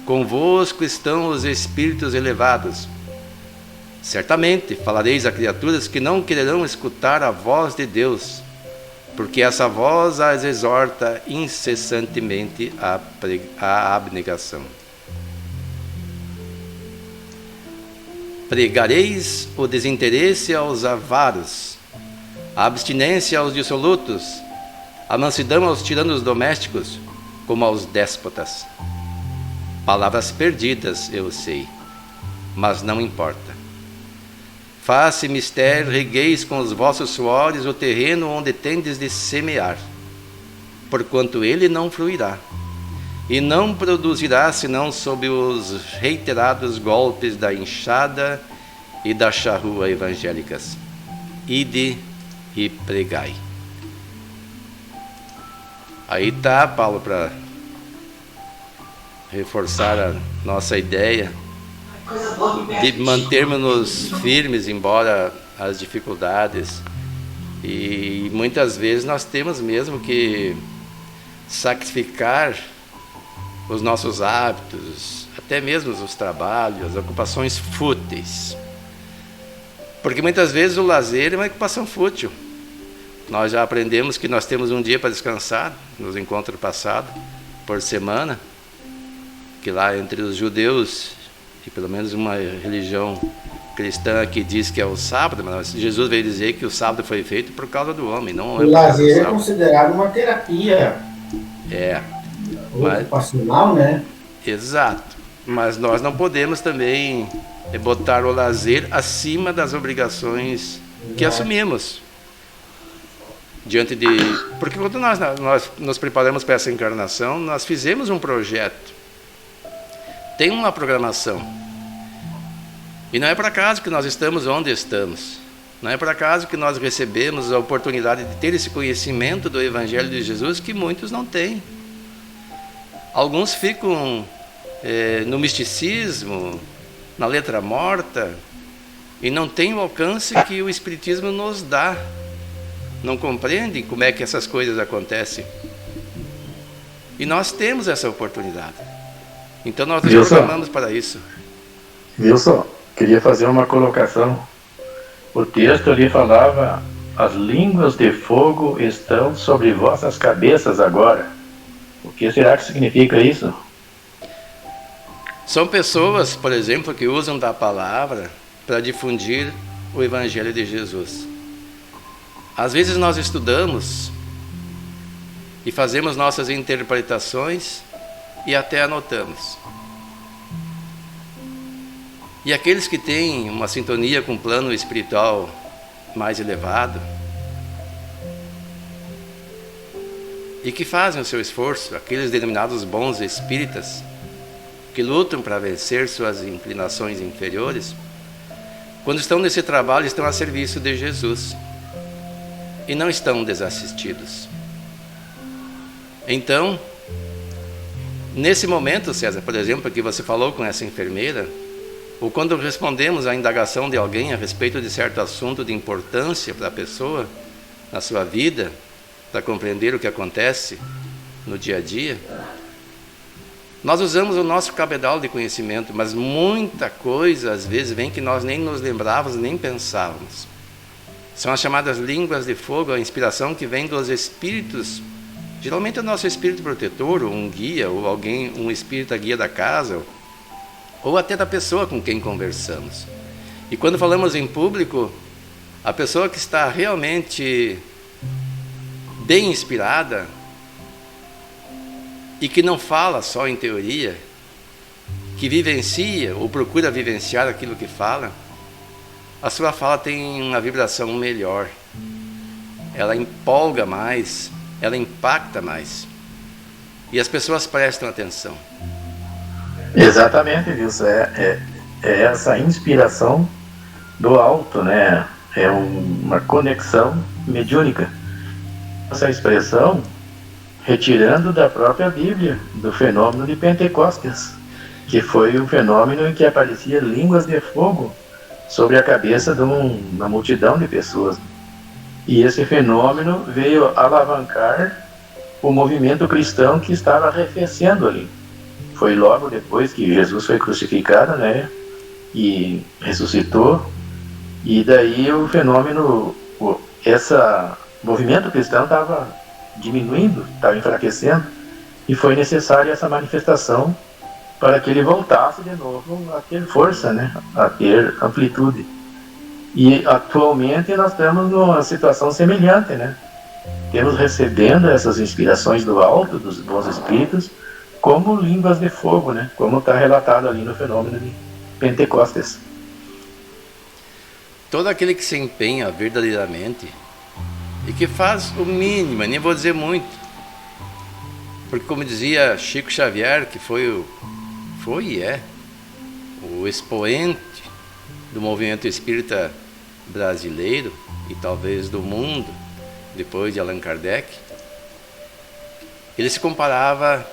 Convosco estão os espíritos elevados. Certamente falareis a criaturas que não quererão escutar a voz de Deus, porque essa voz as exorta incessantemente à abnegação. Pregareis o desinteresse aos avaros, a abstinência aos dissolutos, a mansidão aos tiranos domésticos, como aos déspotas. Palavras perdidas, eu sei, mas não importa. Faz-se mister, regueis com os vossos suores o terreno onde tendes de semear, porquanto ele não fruirá, e não produzirá senão sob os reiterados golpes da enxada e da charrua evangélicas. Ide e pregai. Aí está, Paulo, para reforçar a nossa ideia de mantermos-nos firmes, embora as dificuldades. E muitas vezes nós temos mesmo que sacrificar os nossos hábitos, até mesmo os trabalhos, as ocupações fúteis. Porque muitas vezes o lazer é uma ocupação fútil. Nós já aprendemos que nós temos um dia para descansar, nos encontros passados, por semana, que lá entre os judeus, e pelo menos uma religião cristã que diz que é o sábado, mas Jesus veio dizer que o sábado foi feito por causa do homem, não
o lazer é considerado uma terapia ocupacional, né?
Exato, mas nós não podemos também botar o lazer acima das obrigações que assumimos diante de... Porque quando nós nos preparamos para essa encarnação, nós fizemos um projeto, tem uma programação. E não é por acaso que nós estamos onde estamos. Não é por acaso que nós recebemos a oportunidade de ter esse conhecimento do Evangelho de Jesus que muitos não têm. Alguns ficam no misticismo, na letra morta, e não têm o alcance que o Espiritismo nos dá. Não compreendem como é que essas coisas acontecem. E nós temos essa oportunidade. Então nós nos programamos para isso.
Wilson, queria fazer uma colocação. O texto ali falava: as línguas de fogo estão sobre vossas cabeças agora. O que será que significa isso?
São pessoas, por exemplo, que usam da palavra para difundir o Evangelho de Jesus. Às vezes nós estudamos e fazemos nossas interpretações e até anotamos. E aqueles que têm uma sintonia com o plano espiritual mais elevado e que fazem o seu esforço, aqueles denominados bons espíritas, que lutam para vencer suas inclinações inferiores, quando estão nesse trabalho, estão a serviço de Jesus e não estão desassistidos. Então, nesse momento, César, por exemplo, que você falou com essa enfermeira, ou quando respondemos à indagação de alguém a respeito de certo assunto de importância para a pessoa, na sua vida, para compreender o que acontece no dia a dia, Nós usamos o nosso cabedal de conhecimento, mas muita coisa às vezes vem que nós nem nos lembrávamos, nem pensávamos. São as chamadas línguas de fogo, a inspiração que vem dos espíritos. Geralmente é o nosso espírito protetor, ou um guia, ou alguém, um espírito guia da casa, ou até da pessoa com quem conversamos. E quando falamos em público, a pessoa que está realmente bem inspirada e que não fala só em teoria, que vivencia ou procura vivenciar aquilo que fala, a sua fala tem uma vibração melhor. Ela empolga mais, ela impacta mais. E as pessoas prestam atenção.
Exatamente, Wilson. É essa inspiração do alto, né? É uma conexão mediúnica. Essa expressão retirando da própria Bíblia, do fenômeno de Pentecostes, que foi o fenômeno em que aparecia línguas de fogo sobre a cabeça de uma multidão de pessoas. E esse fenômeno veio alavancar o movimento cristão que estava arrefecendo ali. Foi logo depois que Jesus foi crucificado, né, e ressuscitou, e daí o fenômeno, esse movimento cristão estava diminuindo, estava enfraquecendo, e foi necessária essa manifestação para que ele voltasse de novo a ter força, né, a ter amplitude. E atualmente nós estamos numa situação semelhante, né? Temos recebendo essas inspirações do alto, dos bons espíritos, como línguas de fogo, né? Como está relatado ali no fenômeno de Pentecostes.
Todo aquele que se empenha verdadeiramente e que faz o mínimo, nem vou dizer muito, porque como dizia Chico Xavier, que foi e é o expoente do movimento espírita brasileiro e talvez do mundo, depois de Allan Kardec, ele se comparava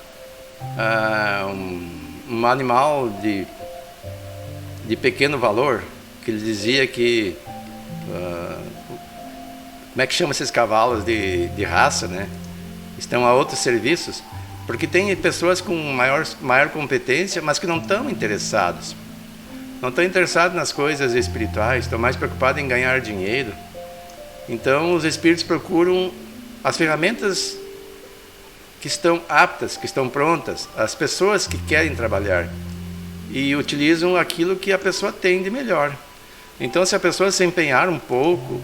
a um animal de pequeno valor, que ele dizia que como é que chama esses cavalos de raça, né? Estão a outros serviços, porque tem pessoas com maior competência, mas que não estão interessados. Não estão interessados nas coisas espirituais, estão mais preocupados em ganhar dinheiro. Então os espíritos procuram as ferramentas que estão aptas, que estão prontas, as pessoas que querem trabalhar, e utilizam aquilo que a pessoa tem de melhor. Então se a pessoa se empenhar um pouco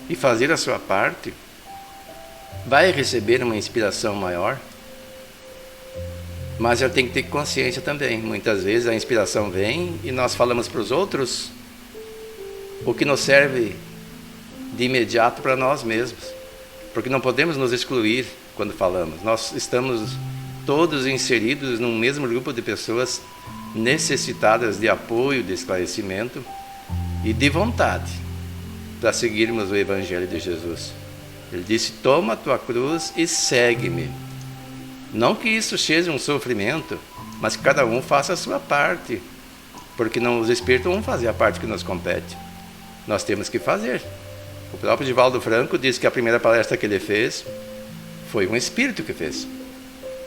e fazer a sua parte, vai receber uma inspiração maior. Mas ela tem que ter consciência também. Muitas vezes a inspiração vem e nós falamos para os outros o que nos serve de imediato para nós mesmos, porque não podemos nos excluir quando falamos. Nós estamos todos inseridos num mesmo grupo de pessoas necessitadas de apoio, de esclarecimento e de vontade para seguirmos o Evangelho de Jesus. Ele disse: toma a tua cruz e segue-me. Não que isso seja um sofrimento, mas que cada um faça a sua parte, porque não, os espíritos vão fazer a parte que nos compete. Nós temos que fazer. O próprio Divaldo Franco disse que a primeira palestra que ele fez foi um espírito que fez,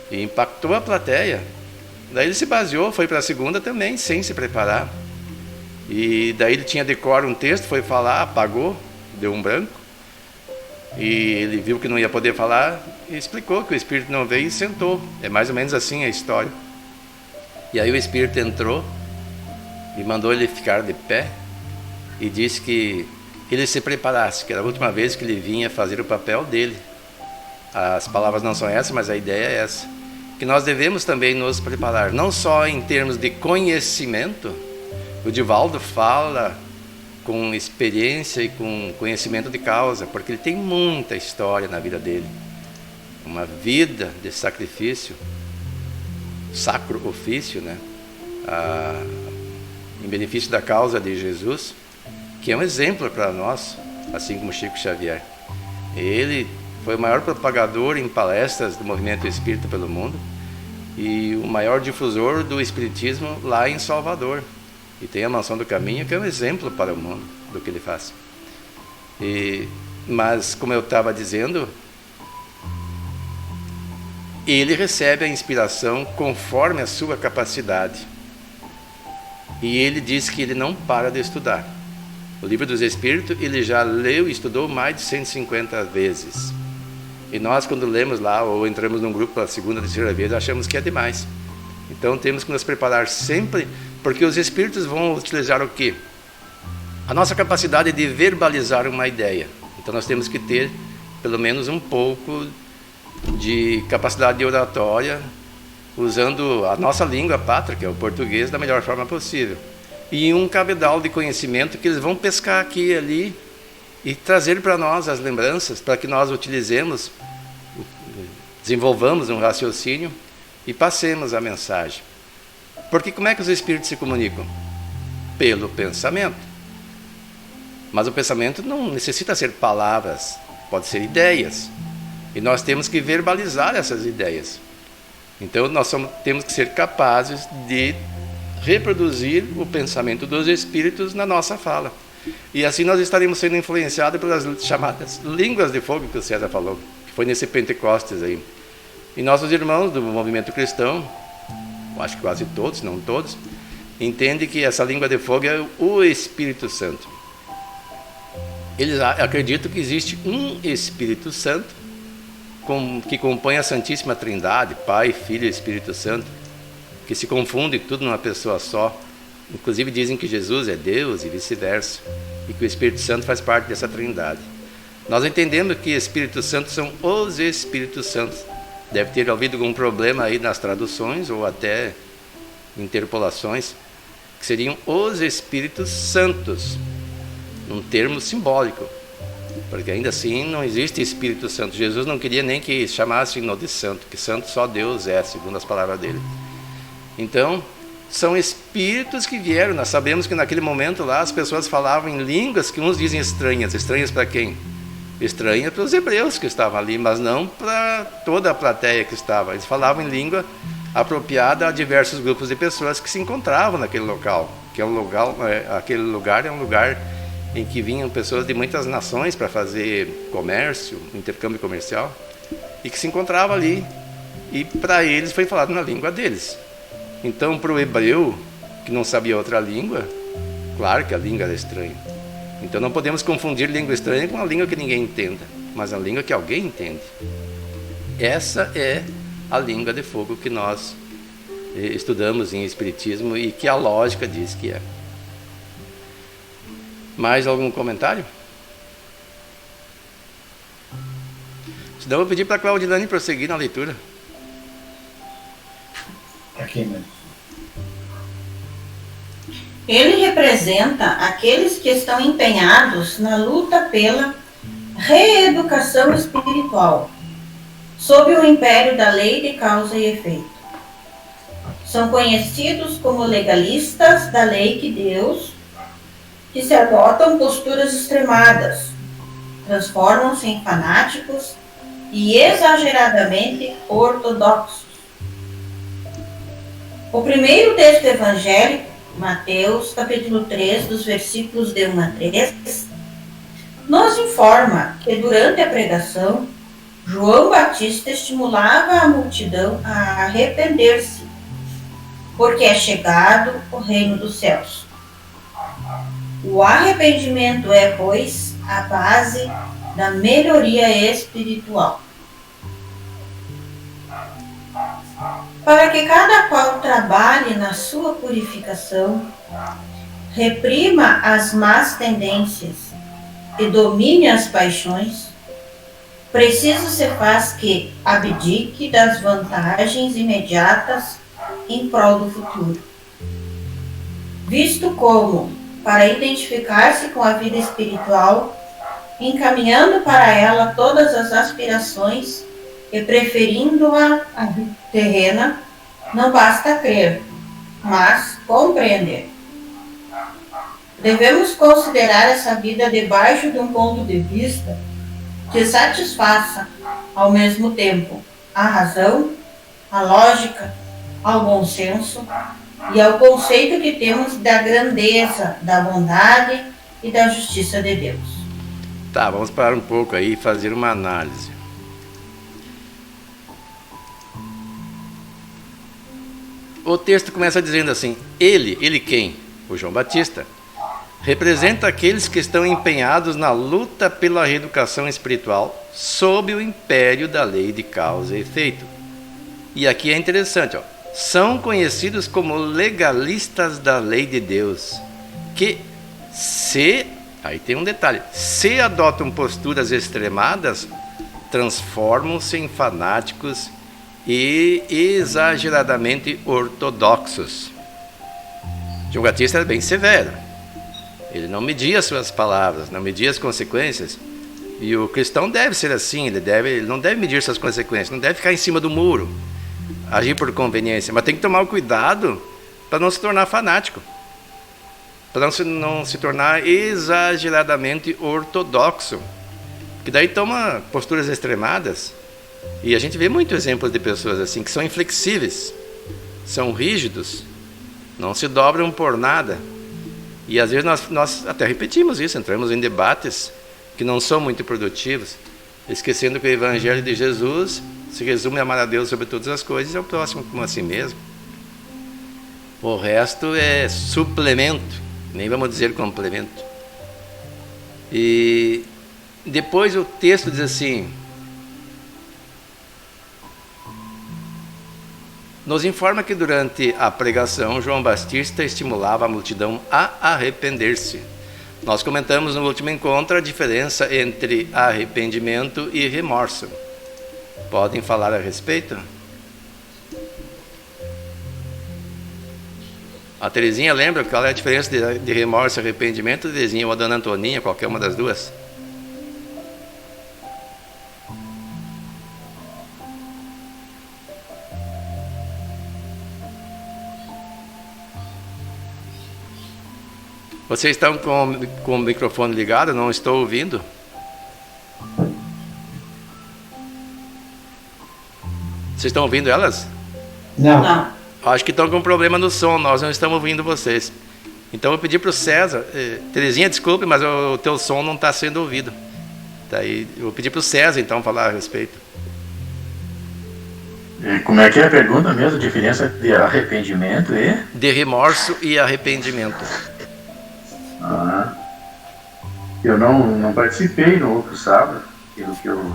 e impactou a plateia. Daí ele se baseou, foi para a segunda também, sem se preparar. E daí ele tinha decoro um texto, foi falar, apagou, deu um branco. E ele viu que não ia poder falar e explicou que o espírito não veio e sentou. É mais ou menos assim a história. E aí o espírito entrou e mandou ele ficar de pé e disse que ele se preparasse, que era a última vez que ele vinha fazer o papel dele. As palavras não são essas, mas a ideia é essa, que nós devemos também nos preparar, não só em termos de conhecimento. O Divaldo fala com experiência e com conhecimento de causa, porque ele tem muita história na vida dele, uma vida de sacrifício, sacro ofício, né? Em benefício da causa de Jesus, que é um exemplo para nós, assim como Chico Xavier. Ele foi o maior propagador em palestras do movimento espírita pelo mundo e o maior difusor do espiritismo lá em Salvador. E tem a Mansão do Caminho, que é um exemplo para o mundo do que ele faz. Mas, como eu estava dizendo, ele recebe a inspiração conforme a sua capacidade. E ele diz que ele não para de estudar. O Livro dos Espíritos ele já leu e estudou mais de 150 vezes. E nós, quando lemos lá ou entramos num grupo pela segunda, terceira vez, achamos que é demais. Então temos que nos preparar sempre, porque os Espíritos vão utilizar o quê? A nossa capacidade de verbalizar uma ideia. Então nós temos que ter pelo menos um pouco de capacidade de oratória, usando a nossa língua pátria, que é o português, da melhor forma possível. E um cabedal de conhecimento que eles vão pescar aqui e ali e trazer para nós as lembranças, para que nós utilizemos, desenvolvamos um raciocínio e passemos a mensagem. Porque como é que os espíritos se comunicam? Pelo pensamento. Mas o pensamento não necessita ser palavras, pode ser ideias. E nós temos que verbalizar essas ideias. Então nós temos que ser capazes de reproduzir o pensamento dos espíritos na nossa fala. E assim nós estaremos sendo influenciados pelas chamadas línguas de fogo que o César falou, que foi nesse Pentecostes aí. E nossos irmãos do movimento cristão, acho que quase todos, não todos, entendem que essa língua de fogo é o Espírito Santo. Eles acreditam que existe um Espírito Santo que compõe a Santíssima Trindade, Pai, Filho e Espírito Santo, que se confunde tudo numa pessoa só. Inclusive dizem que Jesus é Deus e vice-versa, e que o Espírito Santo faz parte dessa Trindade. Nós entendemos que Espírito Santo são os Espíritos Santos. Deve ter havido algum problema aí nas traduções ou até interpolações, que seriam os Espíritos Santos, um termo simbólico, porque ainda assim não existe Espírito Santo. Jesus não queria nem que chamassem de santo, que santo só Deus é, segundo as palavras dele. Então, são espíritos que vieram. Nós sabemos que naquele momento lá as pessoas falavam em línguas que uns dizem estranhas. Estranhas para quem? Estranhas para os hebreus que estavam ali, mas não para toda a plateia que estava. Eles falavam em língua apropriada a diversos grupos de pessoas que se encontravam naquele local, que é um lugar, aquele lugar é um lugar em que vinham pessoas de muitas nações para fazer comércio, intercâmbio comercial, e que se encontravam ali. E para eles foi falado na língua deles. Então, para o hebreu, que não sabia outra língua, claro que a língua era estranha. Então, não podemos confundir língua estranha com a língua que ninguém entenda, mas a língua que alguém entende. Essa é a língua de fogo que nós estudamos em Espiritismo e que a lógica diz que é. Mais algum comentário? Senão eu vou pedir para a Claudilane prosseguir na leitura.
Aqui mesmo.
Ele representa aqueles que estão empenhados na luta pela reeducação espiritual, sob o império da lei de causa e efeito. São conhecidos como legalistas da lei de Deus, que se adotam posturas extremadas, transformam-se em fanáticos e exageradamente ortodoxos. O primeiro texto evangélico, Mateus, capítulo 3, dos versículos de 1 a 3, nos informa que durante a pregação, João Batista estimulava a multidão a arrepender-se, porque é chegado o reino dos céus. O arrependimento é, pois, a base da melhoria espiritual. Para que cada qual trabalhe na sua purificação, reprima as más tendências e domine as paixões, preciso se faz que abdique das vantagens imediatas em prol do futuro. Visto como, para identificar-se com a vida espiritual, encaminhando para ela todas as aspirações e preferindo-a à terrena, não basta crer, mas compreender. Devemos considerar essa vida debaixo de um ponto de vista que satisfaça, ao mesmo tempo, a razão, a lógica, ao bom senso e ao conceito que temos da grandeza, da bondade e da justiça de Deus.
Tá, vamos parar um pouco aí e fazer uma análise. o texto começa dizendo assim: ele quem? O João Batista. Representa aqueles que estão empenhados na luta pela reeducação espiritual sob o império da lei de causa e efeito. E aqui é interessante, ó. São conhecidos como legalistas da lei de Deus, que aí tem um detalhe, se adotam posturas extremadas, transformam-se em fanáticos e exageradamente ortodoxos. João Batista era bem severo. Ele não media suas palavras, não media as consequências. E o cristão deve ser assim, ele não deve medir suas consequências, não deve ficar em cima do muro, agir por conveniência, mas tem que tomar cuidado para não se tornar fanático, para não se tornar exageradamente ortodoxo, que daí toma posturas extremadas. E a gente vê muitos exemplos de pessoas assim, que são inflexíveis, são rígidos, não se dobram por nada. E às vezes nós até repetimos isso, entramos em debates que não são muito produtivos, esquecendo que o Evangelho de Jesus se resume a amar a Deus sobre todas as coisas e ao próximo como a si mesmo. O resto é suplemento, nem vamos dizer complemento. E depois o texto diz assim: nos informa que durante a pregação João Batista estimulava a multidão a arrepender-se. Nós comentamos no último encontro a diferença entre arrependimento e remorso. Podem falar a respeito? A Terezinha lembra qual é a diferença de remorso e arrependimento, Terezinha, ou a Dona Antoninha, qualquer uma das duas? Vocês estão com o microfone ligado? Não estou ouvindo. Vocês estão ouvindo elas?
Não.
Acho que estão com problema no som, nós não estamos ouvindo vocês. Então eu pedi para o César, Terezinha, desculpe, mas o teu som não está sendo ouvido. Daí eu vou pedir para o César então falar a respeito.
Como é que é a pergunta mesmo? A diferença de arrependimento e?
De remorso e arrependimento.
Eu não participei no outro sábado, pelo que eu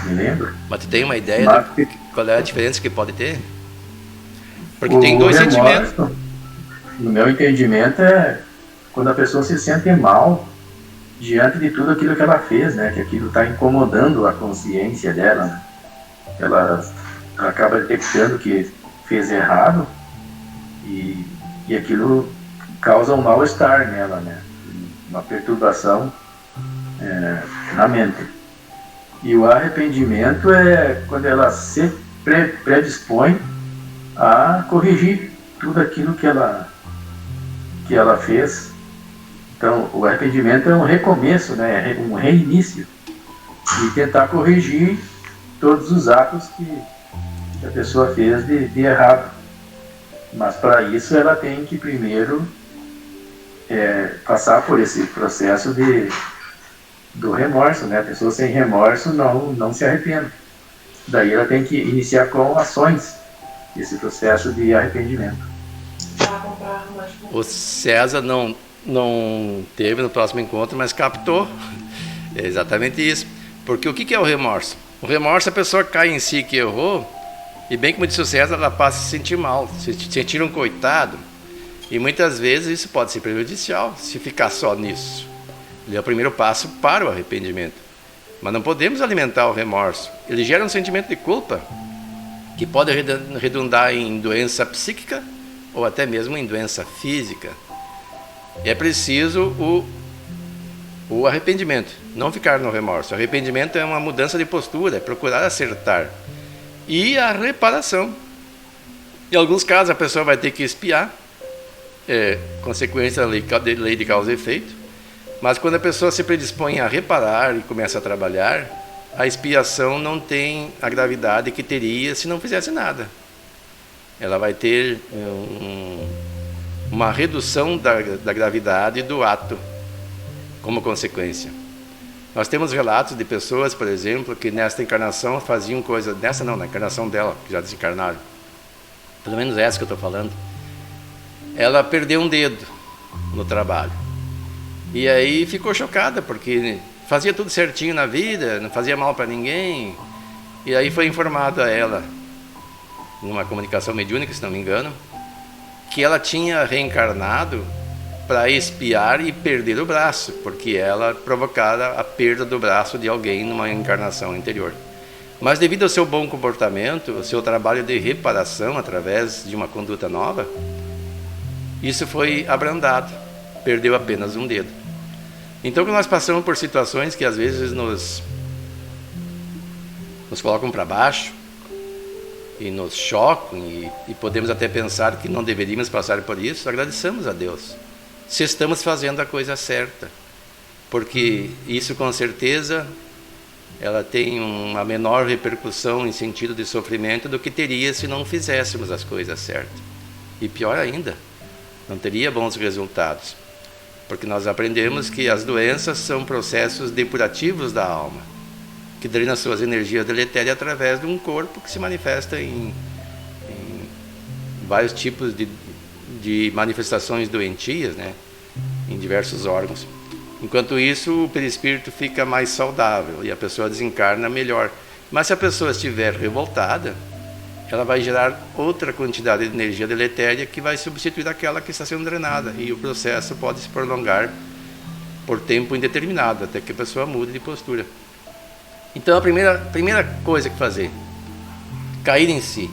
me lembro.
Mas tu tem uma ideia qual é a diferença que pode ter? Porque tem dois sentimentos.
No meu entendimento, é quando a pessoa se sente mal diante de tudo aquilo que ela fez, né? Que aquilo está incomodando a consciência dela, né? Ela acaba detectando que fez errado e aquilo causa um mal-estar nela, né? Uma perturbação na mente. E o arrependimento é quando ela se predispõe a corrigir tudo aquilo que ela fez. Então, o arrependimento é um recomeço, né? Um reinício, e tentar corrigir todos os atos que a pessoa fez de errado. Mas para isso ela tem que primeiro passar por esse processo do remorso, né? A pessoa sem remorso não se arrepende. Daí ela tem que iniciar com ações esse processo de arrependimento.
O César não teve no próximo encontro, mas captou. É exatamente isso. Porque o que é o remorso? O remorso, a pessoa cai em si que errou, e bem como disse o César, ela passa a se sentir mal, se sentir um coitado. E muitas vezes isso pode ser prejudicial, se ficar só nisso. Ele é o primeiro passo para o arrependimento. Mas não podemos alimentar o remorso. Ele gera um sentimento de culpa, que pode redundar em doença psíquica ou até mesmo em doença física. É preciso o arrependimento, não ficar no remorso. O arrependimento é uma mudança de postura, é procurar acertar. E a reparação. Em alguns casos a pessoa vai ter que expiar, consequência da lei de causa e efeito. Mas quando a pessoa se predispõe a reparar e começa a trabalhar, a expiação não tem a gravidade que teria se não fizesse nada. Ela vai ter uma redução da gravidade do ato como consequência. Nós temos relatos de pessoas, por exemplo, que nesta encarnação faziam coisas, na encarnação dela, que já desencarnaram, pelo menos essa que eu estou falando, ela perdeu um dedo no trabalho. E aí ficou chocada, porque fazia tudo certinho na vida, não fazia mal para ninguém. E aí foi informado a ela, numa comunicação mediúnica, se não me engano, que ela tinha reencarnado para espiar e perder o braço, porque ela provocara a perda do braço de alguém numa encarnação anterior. Mas devido ao seu bom comportamento, ao seu trabalho de reparação através de uma conduta nova, isso foi abrandado, perdeu apenas um dedo. Então, quando nós passamos por situações que às vezes nos colocam para baixo e nos chocam, e podemos até pensar que não deveríamos passar por isso, agradeçamos a Deus se estamos fazendo a coisa certa, porque isso com certeza ela tem uma menor repercussão em sentido de sofrimento do que teria se não fizéssemos as coisas certas. E pior ainda, não teria bons resultados, porque nós aprendemos que as doenças são processos depurativos da alma, que drena suas energias deletérias através de um corpo que se manifesta em vários tipos de manifestações doentias, né, em diversos órgãos. Enquanto isso, o perispírito fica mais saudável e a pessoa desencarna melhor. Mas se a pessoa estiver revoltada, ela vai gerar outra quantidade de energia deletéria que vai substituir aquela que está sendo drenada, e o processo pode se prolongar por tempo indeterminado, até que a pessoa mude de postura. Então a primeira coisa que fazer, cair em si.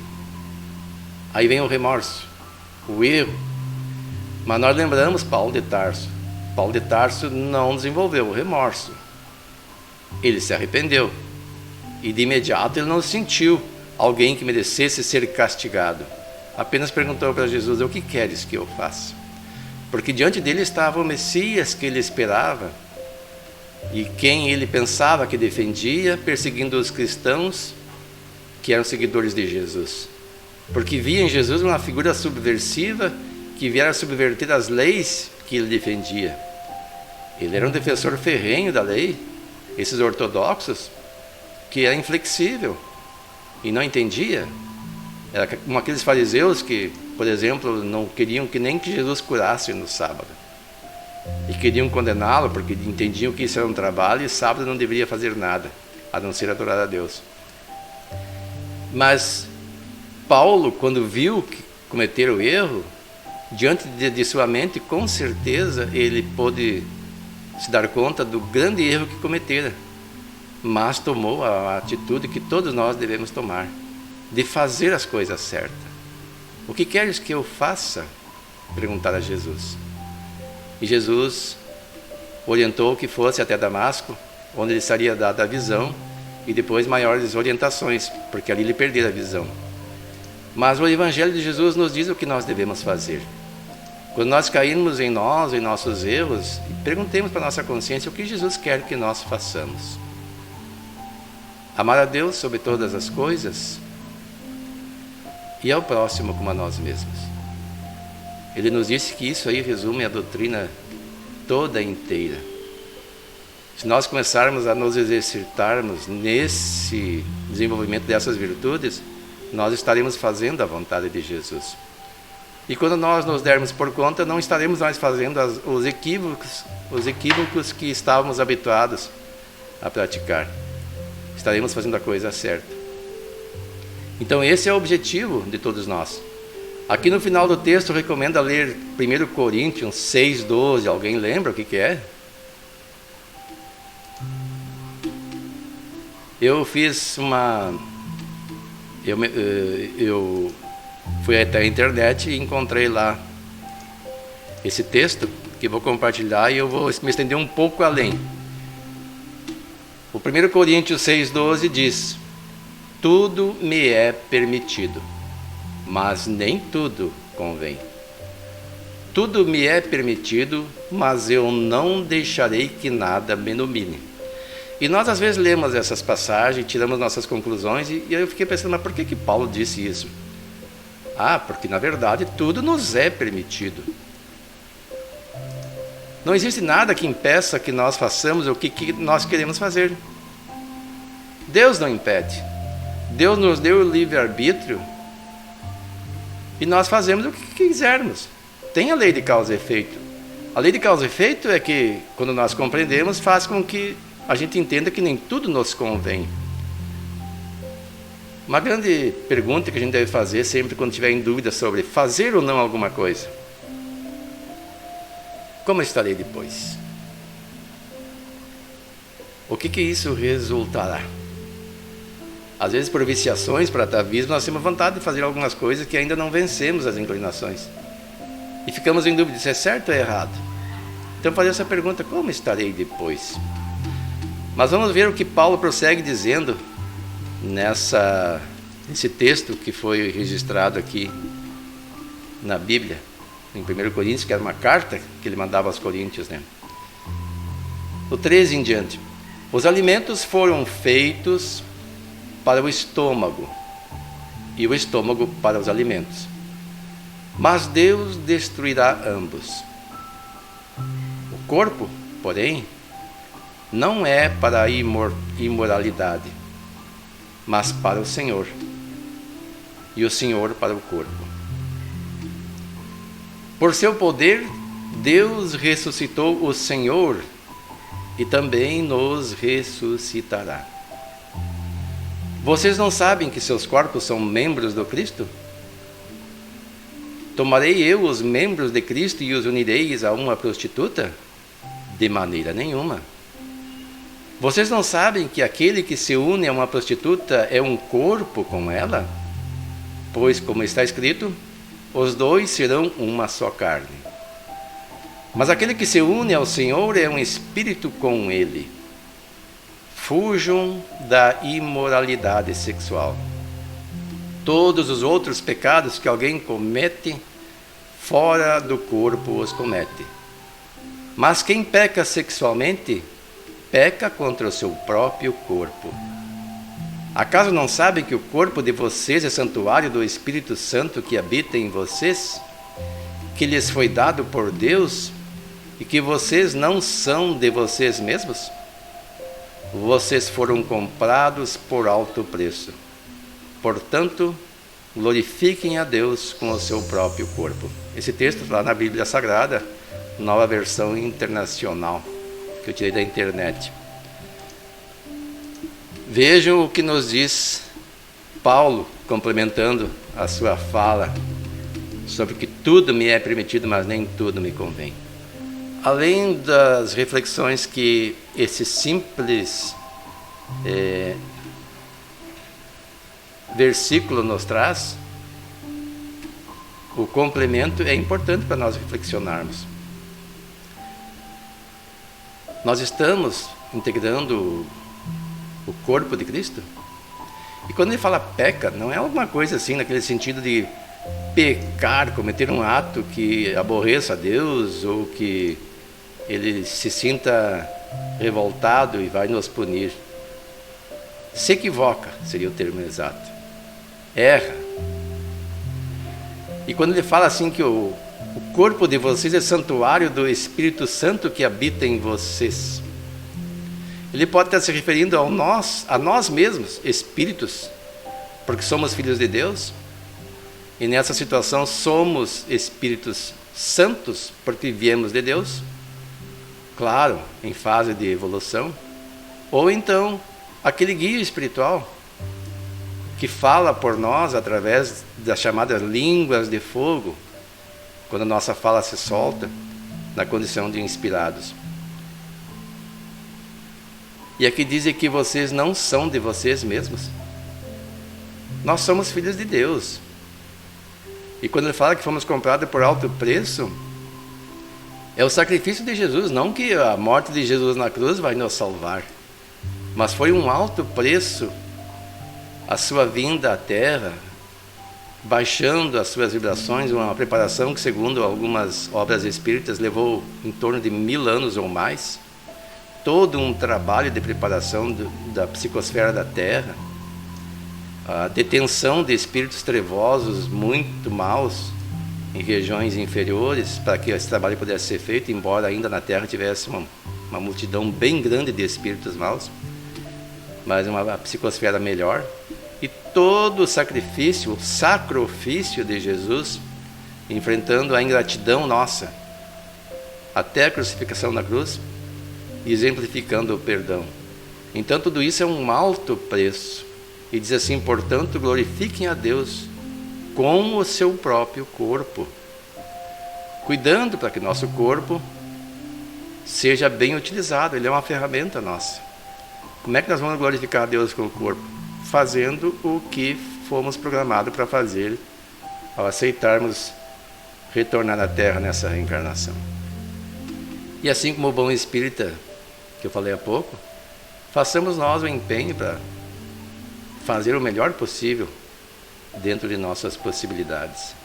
Aí vem o remorso, o erro. Mas nós lembramos Paulo de Tarso. Paulo de Tarso não desenvolveu o remorso. Ele se arrependeu. E de imediato ele não sentiu alguém que merecesse ser castigado. Apenas perguntou para Jesus: o que queres que eu faça? Porque diante dele estava o Messias que ele esperava e quem ele pensava que defendia, perseguindo os cristãos que eram seguidores de Jesus. Porque via em Jesus uma figura subversiva que viera subverter as leis que ele defendia. Ele era um defensor ferrenho da lei. Esses ortodoxos, que era inflexível e não entendia, era como aqueles fariseus que, por exemplo, não queriam que nem que Jesus curasse no sábado, e queriam condená-lo porque entendiam que isso era um trabalho e sábado não deveria fazer nada, a não ser adorar a Deus. Mas Paulo, quando viu que cometeram o erro, diante de sua mente, com certeza ele pôde se dar conta do grande erro que cometera, mas tomou a atitude que todos nós devemos tomar, de fazer as coisas certas. O que queres que eu faça? Perguntaram a Jesus. E Jesus orientou que fosse até Damasco, onde lhe seria dada a visão e depois maiores orientações, porque ali lhe perdera a visão. Mas o Evangelho de Jesus nos diz o que nós devemos fazer. Quando nós caímos em nossos erros, perguntemos para a nossa consciência o que Jesus quer que nós façamos. Amar a Deus sobre todas as coisas e ao próximo como a nós mesmos. Ele nos disse que isso aí resume a doutrina toda inteira. Se nós começarmos a nos exercitarmos nesse desenvolvimento dessas virtudes, nós estaremos fazendo a vontade de Jesus. E quando nós nos dermos por conta, não estaremos mais fazendo os equívocos que estávamos habituados a praticar. Estaremos fazendo a coisa certa. Então esse é o objetivo de todos nós. Aqui no final do texto recomenda ler 1 Coríntios 6:12. Alguém lembra o que é? Eu fiz uma... Eu fui até a internet e encontrei lá esse texto que vou compartilhar, e eu vou me estender um pouco além. O 1 Coríntios 6:12 diz: tudo me é permitido, mas nem tudo convém. Tudo me é permitido, mas eu não deixarei que nada me domine. E nós às vezes lemos essas passagens, tiramos nossas conclusões, e eu fiquei pensando, mas por que Paulo disse isso? Porque na verdade tudo nos é permitido. Não existe nada que impeça que nós façamos o que nós queremos fazer. Deus não impede. Deus nos deu o livre-arbítrio e nós fazemos o que quisermos. Tem a lei de causa e efeito. A lei de causa e efeito é que, quando nós compreendemos, faz com que a gente entenda que nem tudo nos convém. Uma grande pergunta que a gente deve fazer sempre quando tiver em dúvida sobre fazer ou não alguma coisa: como estarei depois? O que isso resultará? Às vezes, por viciações, por atavismo, nós temos vontade de fazer algumas coisas que ainda não vencemos as inclinações. E ficamos em dúvida se é certo ou errado. Então, fazer essa pergunta: como estarei depois? Mas vamos ver o que Paulo prossegue dizendo nesse texto que foi registrado aqui na Bíblia, em 1 Coríntios, que era uma carta que ele mandava aos coríntios, né? O 13 em diante: os alimentos foram feitos para o estômago, e o estômago para os alimentos, mas Deus destruirá ambos. O corpo, porém, não é para a imoralidade, mas para o Senhor, e o Senhor para o corpo. Por seu poder, Deus ressuscitou o Senhor e também nos ressuscitará. Vocês não sabem que seus corpos são membros do Cristo? Tomarei eu os membros de Cristo e os unireis a uma prostituta? De maneira nenhuma. Vocês não sabem que aquele que se une a uma prostituta é um corpo com ela? Pois, como está escrito, os dois serão uma só carne. Mas aquele que se une ao Senhor é um espírito com ele. Fujam da imoralidade sexual. Todos os outros pecados que alguém comete fora do corpo os comete. Mas quem peca sexualmente, peca contra o seu próprio corpo. Acaso não sabem que o corpo de vocês é santuário do Espírito Santo que habita em vocês, que lhes foi dado por Deus, e que vocês não são de vocês mesmos? Vocês foram comprados por alto preço. Portanto, glorifiquem a Deus com o seu próprio corpo. Esse texto está lá na Bíblia Sagrada, Nova Versão Internacional, que eu tirei da internet. Vejam o que nos diz Paulo, complementando a sua fala sobre que tudo me é permitido, mas nem tudo me convém. Além das reflexões que esse simples versículo nos traz, o complemento é importante para nós reflexionarmos. Nós estamos integrando o corpo de Cristo? E quando ele fala peca, não é alguma coisa assim, naquele sentido de pecar, cometer um ato que aborreça a Deus, ou que ele se sinta revoltado e vai nos punir. Se equivoca, seria o termo exato. Erra. E quando ele fala assim que o corpo de vocês é santuário do Espírito Santo que habita em vocês, ele pode estar se referindo a nós mesmos, espíritos, porque somos filhos de Deus, e nessa situação somos espíritos santos, porque viemos de Deus, claro, em fase de evolução, ou então aquele guia espiritual que fala por nós através das chamadas línguas de fogo, quando a nossa fala se solta na condição de inspirados. E aqui dizem que vocês não são de vocês mesmos. Nós somos filhos de Deus. E quando ele fala que fomos comprados por alto preço, é o sacrifício de Jesus, não que a morte de Jesus na cruz vai nos salvar, mas foi um alto preço a sua vinda à terra, baixando as suas vibrações, uma preparação que, segundo algumas obras espíritas, levou em torno de 1000 anos ou mais. Todo um trabalho de preparação da psicosfera da Terra, a detenção de espíritos trevosos muito maus em regiões inferiores, para que esse trabalho pudesse ser feito, embora ainda na Terra tivesse uma multidão bem grande de espíritos maus, mas uma psicosfera melhor. E todo o sacrifício, o sacrifício de Jesus, enfrentando a ingratidão nossa, até a crucificação na cruz, exemplificando o perdão. Então tudo isso é um alto preço. E diz assim: portanto, glorifiquem a Deus com o seu próprio corpo, cuidando para que nosso corpo seja bem utilizado. Ele é uma ferramenta nossa. Como é que nós vamos glorificar a Deus com o corpo? Fazendo o que fomos programados para fazer ao aceitarmos retornar à Terra nessa reencarnação. E assim como o bom espírita que eu falei há pouco, façamos nós o empenho para fazer o melhor possível dentro de nossas possibilidades.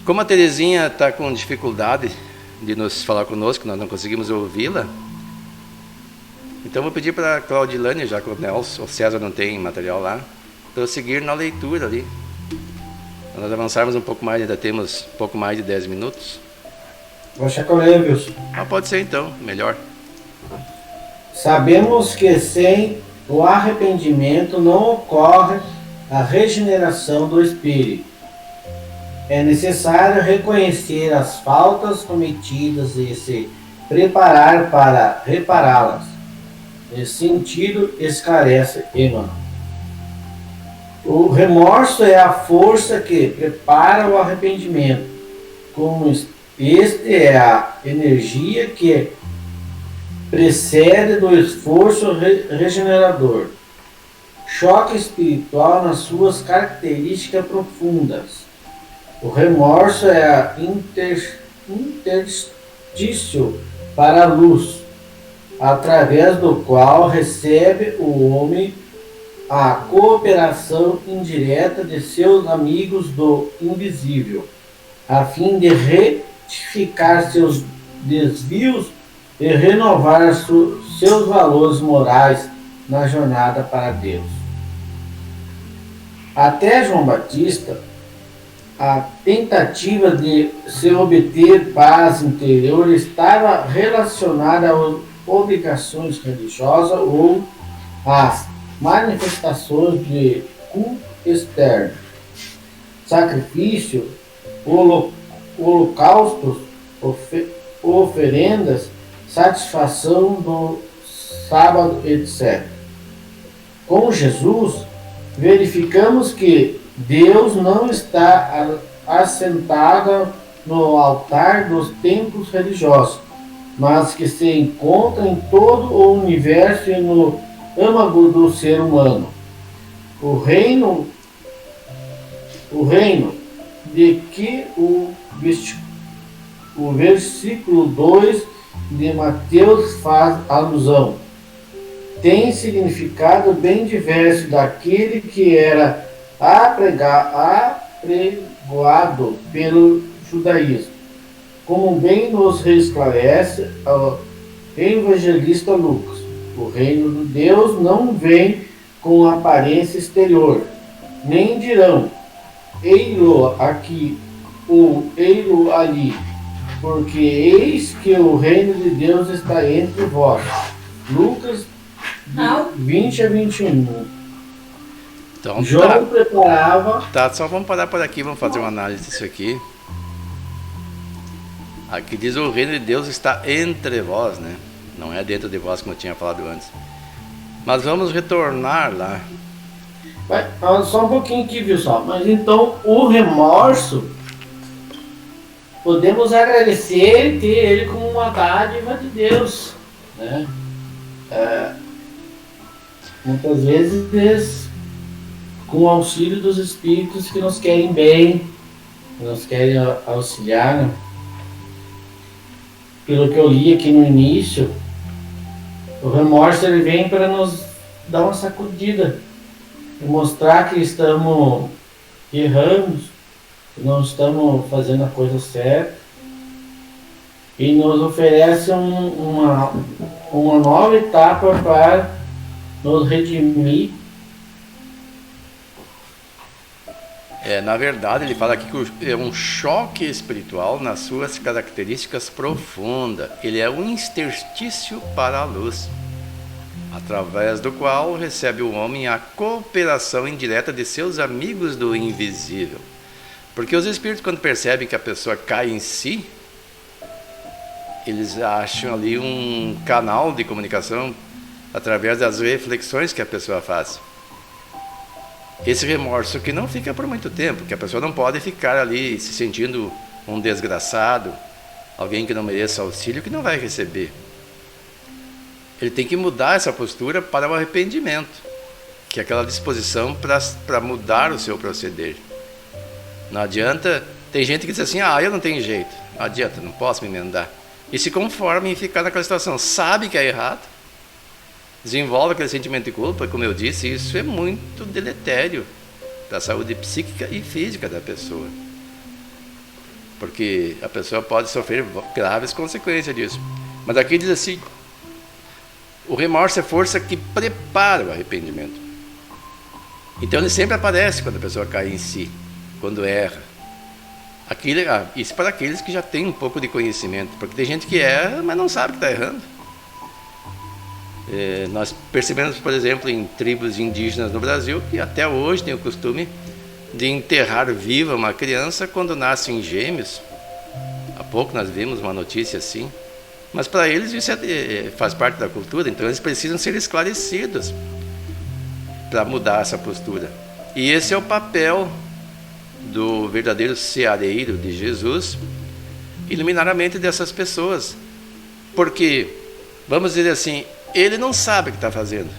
Como a Terezinha está com dificuldade de nos falar conosco, nós não conseguimos ouvi-la, então vou pedir para a Claudilane, já que o César não tem material lá, prosseguir na leitura ali. Para nós avançarmos um pouco mais, ainda temos um pouco mais de 10 minutos.
Vou achar que eu leio, Wilson.
Pode ser então, melhor.
Sabemos que sem o arrependimento não ocorre a regeneração do espírito. É necessário reconhecer as faltas cometidas e se preparar para repará-las. Nesse sentido, esclarece Emmanuel. O remorso é a força que prepara o arrependimento, como este é a energia que precede do esforço regenerador. Choque espiritual nas suas características profundas. O remorso é a interstício para a luz, através do qual recebe o homem a cooperação indireta de seus amigos do invisível, a fim de retificar seus desvios e renovar seus valores morais na jornada para Deus. Até João Batista, a tentativa de se obter paz interior estava relacionada às obrigações religiosas ou às manifestações de culto externo, sacrifício, holocaustos, oferendas, satisfação do sábado, etc. Com Jesus, verificamos que Deus não está assentado no altar dos templos religiosos, mas que se encontra em todo o universo e no âmago do ser humano. O reino de que o versículo 2 de Mateus faz alusão tem significado bem diverso daquele que era apregoado pelo judaísmo, como bem nos esclarece o evangelista Lucas. O reino de Deus não vem com aparência exterior, nem dirão, ei-lo aqui ou ei-lo ali, porque eis que o reino de Deus está entre vós. Lucas 20 a 21.
Então,
João preparava...
Tá, só vamos parar por aqui, vamos fazer uma análise disso aqui. Aqui diz: o reino de Deus está entre vós, né? Não é dentro de vós, como eu tinha falado antes. Mas vamos retornar lá.
Só um pouquinho aqui, viu só? Mas então, o remorso, podemos agradecer e ter ele como uma dádiva de Deus, né? Muitas vezes com o auxílio dos espíritos que nos querem bem, que nos querem auxiliar, né? Pelo que eu li aqui no início, o remorso ele vem para nos dar uma sacudida e mostrar que estamos erramos, que não estamos fazendo a coisa certa, e nos oferece uma nova etapa para nos redimir.
Na verdade, ele fala aqui que é um choque espiritual nas suas características profundas. Ele é um interstício para a luz, através do qual recebe o homem a cooperação indireta de seus amigos do invisível. Porque os espíritos, quando percebem que a pessoa cai em si, eles acham ali um canal de comunicação através das reflexões que a pessoa faz. Esse remorso que não fica por muito tempo, que a pessoa não pode ficar ali se sentindo um desgraçado, alguém que não mereça auxílio, que não vai receber. Ele tem que mudar essa postura para o arrependimento, que é aquela disposição para mudar o seu proceder. Não adianta, tem gente que diz assim, eu não tenho jeito, não adianta, não posso me emendar. E se conforma em ficar naquela situação, sabe que é errado, desenvolve aquele sentimento de culpa, como eu disse, isso é muito deletério para a saúde psíquica e física da pessoa. Porque a pessoa pode sofrer graves consequências disso. Mas aqui diz assim, o remorso é força que prepara o arrependimento. Então ele sempre aparece quando a pessoa cai em si, quando erra. Isso para aqueles que já têm um pouco de conhecimento, porque tem gente que erra, mas não sabe que está errando. Nós percebemos, por exemplo, em tribos indígenas no Brasil, que até hoje tem o costume de enterrar viva uma criança quando nascem gêmeos. Há pouco nós vimos uma notícia assim. Mas para eles isso faz parte da cultura, então eles precisam ser esclarecidos para mudar essa postura. E esse é o papel do verdadeiro ceareiro de Jesus, iluminar a mente dessas pessoas. Porque, vamos dizer assim, ele não sabe o que está fazendo.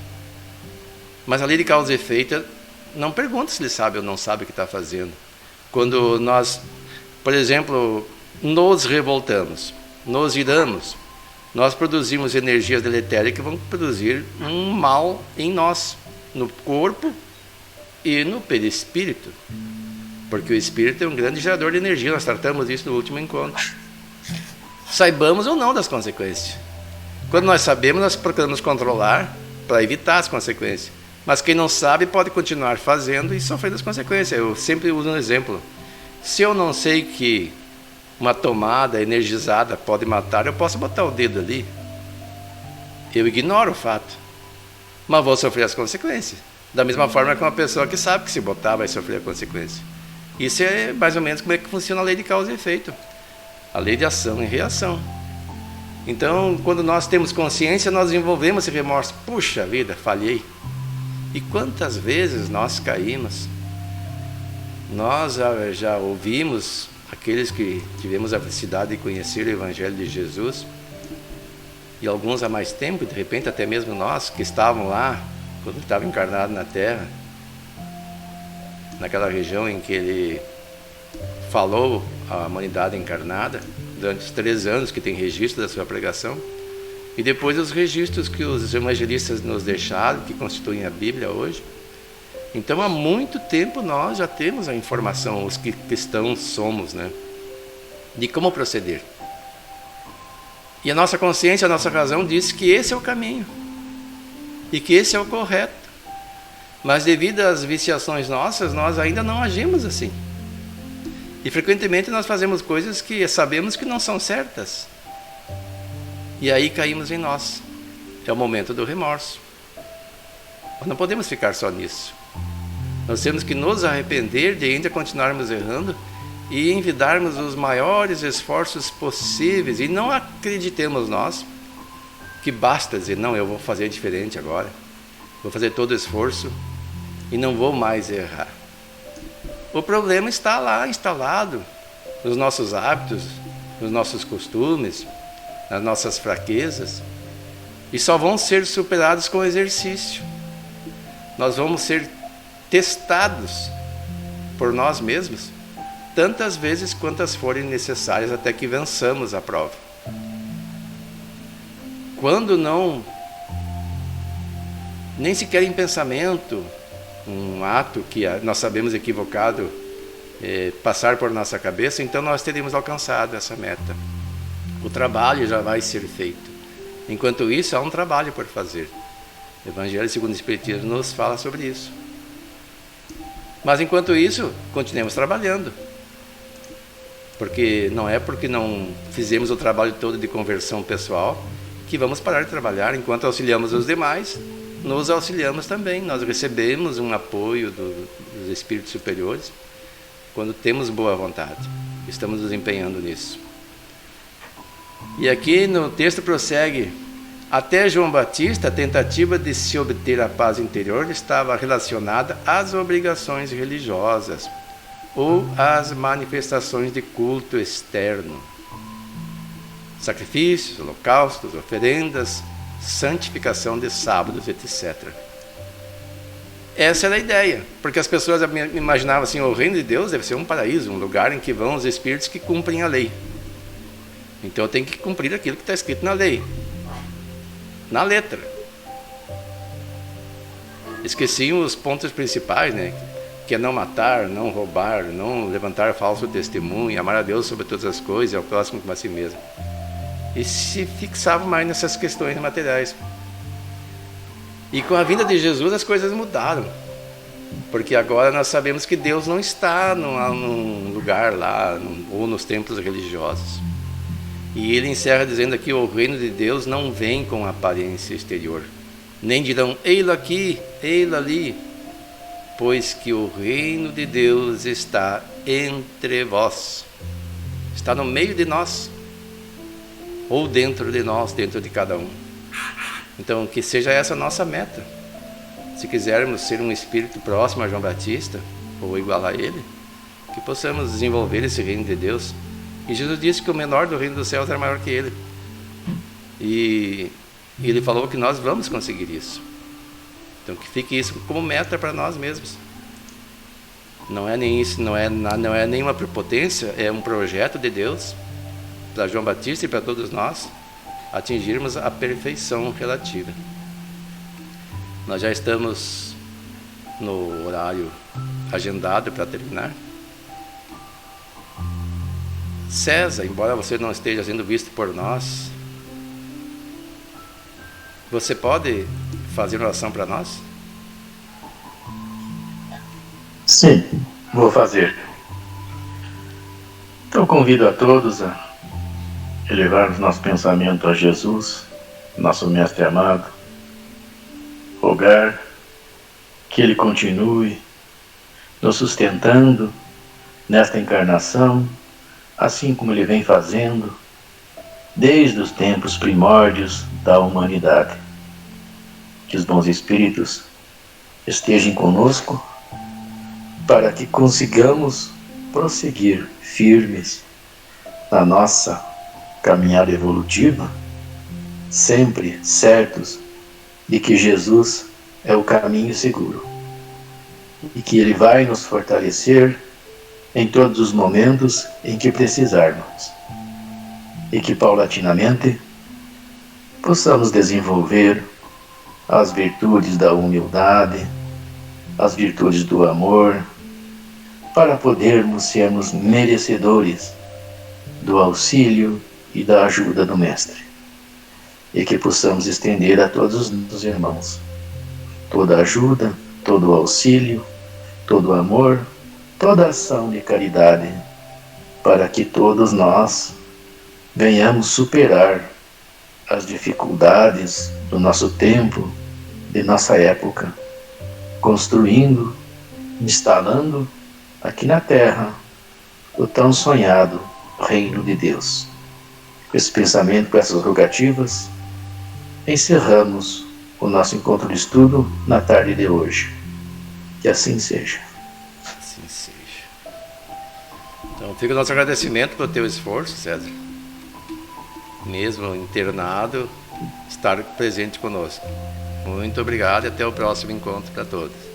Mas a lei de causa e efeito não pergunta se ele sabe ou não sabe o que está fazendo. Quando nós, por exemplo, nos revoltamos, nos iramos, nós produzimos energias deletérias que vão produzir um mal em nós, no corpo e no perispírito. Porque o espírito é um grande gerador de energia, nós tratamos isso no último encontro. Saibamos ou não das consequências. Quando nós sabemos, nós procuramos controlar para evitar as consequências. Mas quem não sabe pode continuar fazendo e sofrendo as consequências. Eu sempre uso um exemplo. Se eu não sei que uma tomada energizada pode matar, eu posso botar o dedo ali. Eu ignoro o fato, mas vou sofrer as consequências. Da mesma forma que uma pessoa que sabe que se botar vai sofrer a consequência. Isso é mais ou menos como é que funciona a lei de causa e efeito. A lei de ação e reação. Então, quando nós temos consciência, nós desenvolvemos esse remorso. Puxa vida, falhei. E quantas vezes nós caímos? Nós já ouvimos aqueles que tivemos a felicidade de conhecer o Evangelho de Jesus, e alguns há mais tempo, de repente até mesmo nós que estavam lá, quando ele estava encarnado na Terra, naquela região em que ele falou à humanidade encarnada, durante os 3 anos que tem registro da sua pregação, e depois os registros que os evangelistas nos deixaram, que constituem a Bíblia hoje. Então há muito tempo nós já temos a informação, os que cristãos somos, né, de como proceder. E a nossa consciência, a nossa razão diz que esse é o caminho e que esse é o correto. Mas devido às viciações nossas, nós ainda não agimos assim. E frequentemente nós fazemos coisas que sabemos que não são certas. E aí caímos em nós. É o momento do remorso. Nós não podemos ficar só nisso. Nós temos que nos arrepender de ainda continuarmos errando e envidarmos os maiores esforços possíveis. E não acreditemos nós que basta dizer, não, eu vou fazer diferente agora. Vou fazer todo o esforço e não vou mais errar. O problema está lá instalado nos nossos hábitos, nos nossos costumes, nas nossas fraquezas, e só vão ser superados com exercício. Nós vamos ser testados por nós mesmos tantas vezes quantas forem necessárias até que vençamos a prova. Quando não, nem sequer em pensamento, um ato que nós sabemos equivocado passar por nossa cabeça, então nós teremos alcançado essa meta. O trabalho já vai ser feito. Enquanto isso, há um trabalho por fazer. O Evangelho segundo o Espiritismo nos fala sobre isso. Mas enquanto isso, continuemos trabalhando. Porque não é porque não fizemos o trabalho todo de conversão pessoal que vamos parar de trabalhar. Enquanto auxiliamos os demais, nos auxiliamos também. Nós recebemos um apoio dos espíritos superiores quando temos boa vontade. Estamos nos empenhando nisso. E aqui no texto prossegue: até João Batista, a tentativa de se obter a paz interior estava relacionada às obrigações religiosas ou às manifestações de culto externo. Sacrifícios, holocaustos, oferendas, santificação de sábados, etc. Essa era a ideia, porque as pessoas imaginavam assim: o reino de Deus deve ser um paraíso, um lugar em que vão os espíritos que cumprem a lei. Então eu tenho que cumprir aquilo que está escrito na lei, na letra. Esqueciam os pontos principais, né? Que é não matar, não roubar, não levantar falso testemunho, amar a Deus sobre todas as coisas e ao próximo como a si mesmo. E se fixavam mais nessas questões materiais. E com a vinda de Jesus as coisas mudaram, porque agora nós sabemos que Deus não está num lugar lá, ou nos templos religiosos. E ele encerra dizendo aqui: o reino de Deus não vem com aparência exterior, nem dirão ei-lo aqui, ei-lo ali, pois que o reino de Deus está entre vós, está no meio de nós, ou dentro de nós, dentro de cada um. Então, que seja essa a nossa meta. Se quisermos ser um espírito próximo a João Batista, ou igual a ele, que possamos desenvolver esse reino de Deus. E Jesus disse que o menor do reino dos céus era maior que ele. E ele falou que nós vamos conseguir isso. Então, que fique isso como meta para nós mesmos. Não é nem isso, não é nenhuma prepotência, é um projeto de Deus para João Batista e para todos nós atingirmos a perfeição relativa. Nós já estamos no horário agendado para terminar. César, embora você não esteja sendo visto por nós, você pode fazer uma oração para nós?
Sim, vou fazer. Então convido a todos a elevarmos nosso pensamento a Jesus, nosso Mestre amado, rogar que Ele continue nos sustentando nesta encarnação, assim como Ele vem fazendo desde os tempos primórdios da humanidade. Que os bons espíritos estejam conosco para que consigamos prosseguir firmes na nossa caminhada evolutiva, sempre certos de que Jesus é o caminho seguro e que Ele vai nos fortalecer em todos os momentos em que precisarmos, e que paulatinamente possamos desenvolver as virtudes da humildade, as virtudes do amor, para podermos sermos merecedores do auxílio e da ajuda do Mestre, e que possamos estender a todos os irmãos toda a ajuda, todo o auxílio, todo o amor, toda a ação de caridade, para que todos nós venhamos superar as dificuldades do nosso tempo, de nossa época, construindo, instalando aqui na Terra o tão sonhado Reino de Deus. Com esse pensamento, com essas rogativas, encerramos o nosso encontro de estudo na tarde de hoje. Que assim seja.
Assim seja. Então fica o nosso agradecimento pelo teu esforço, César. Mesmo internado, estar presente conosco. Muito obrigado e até o próximo encontro para todos.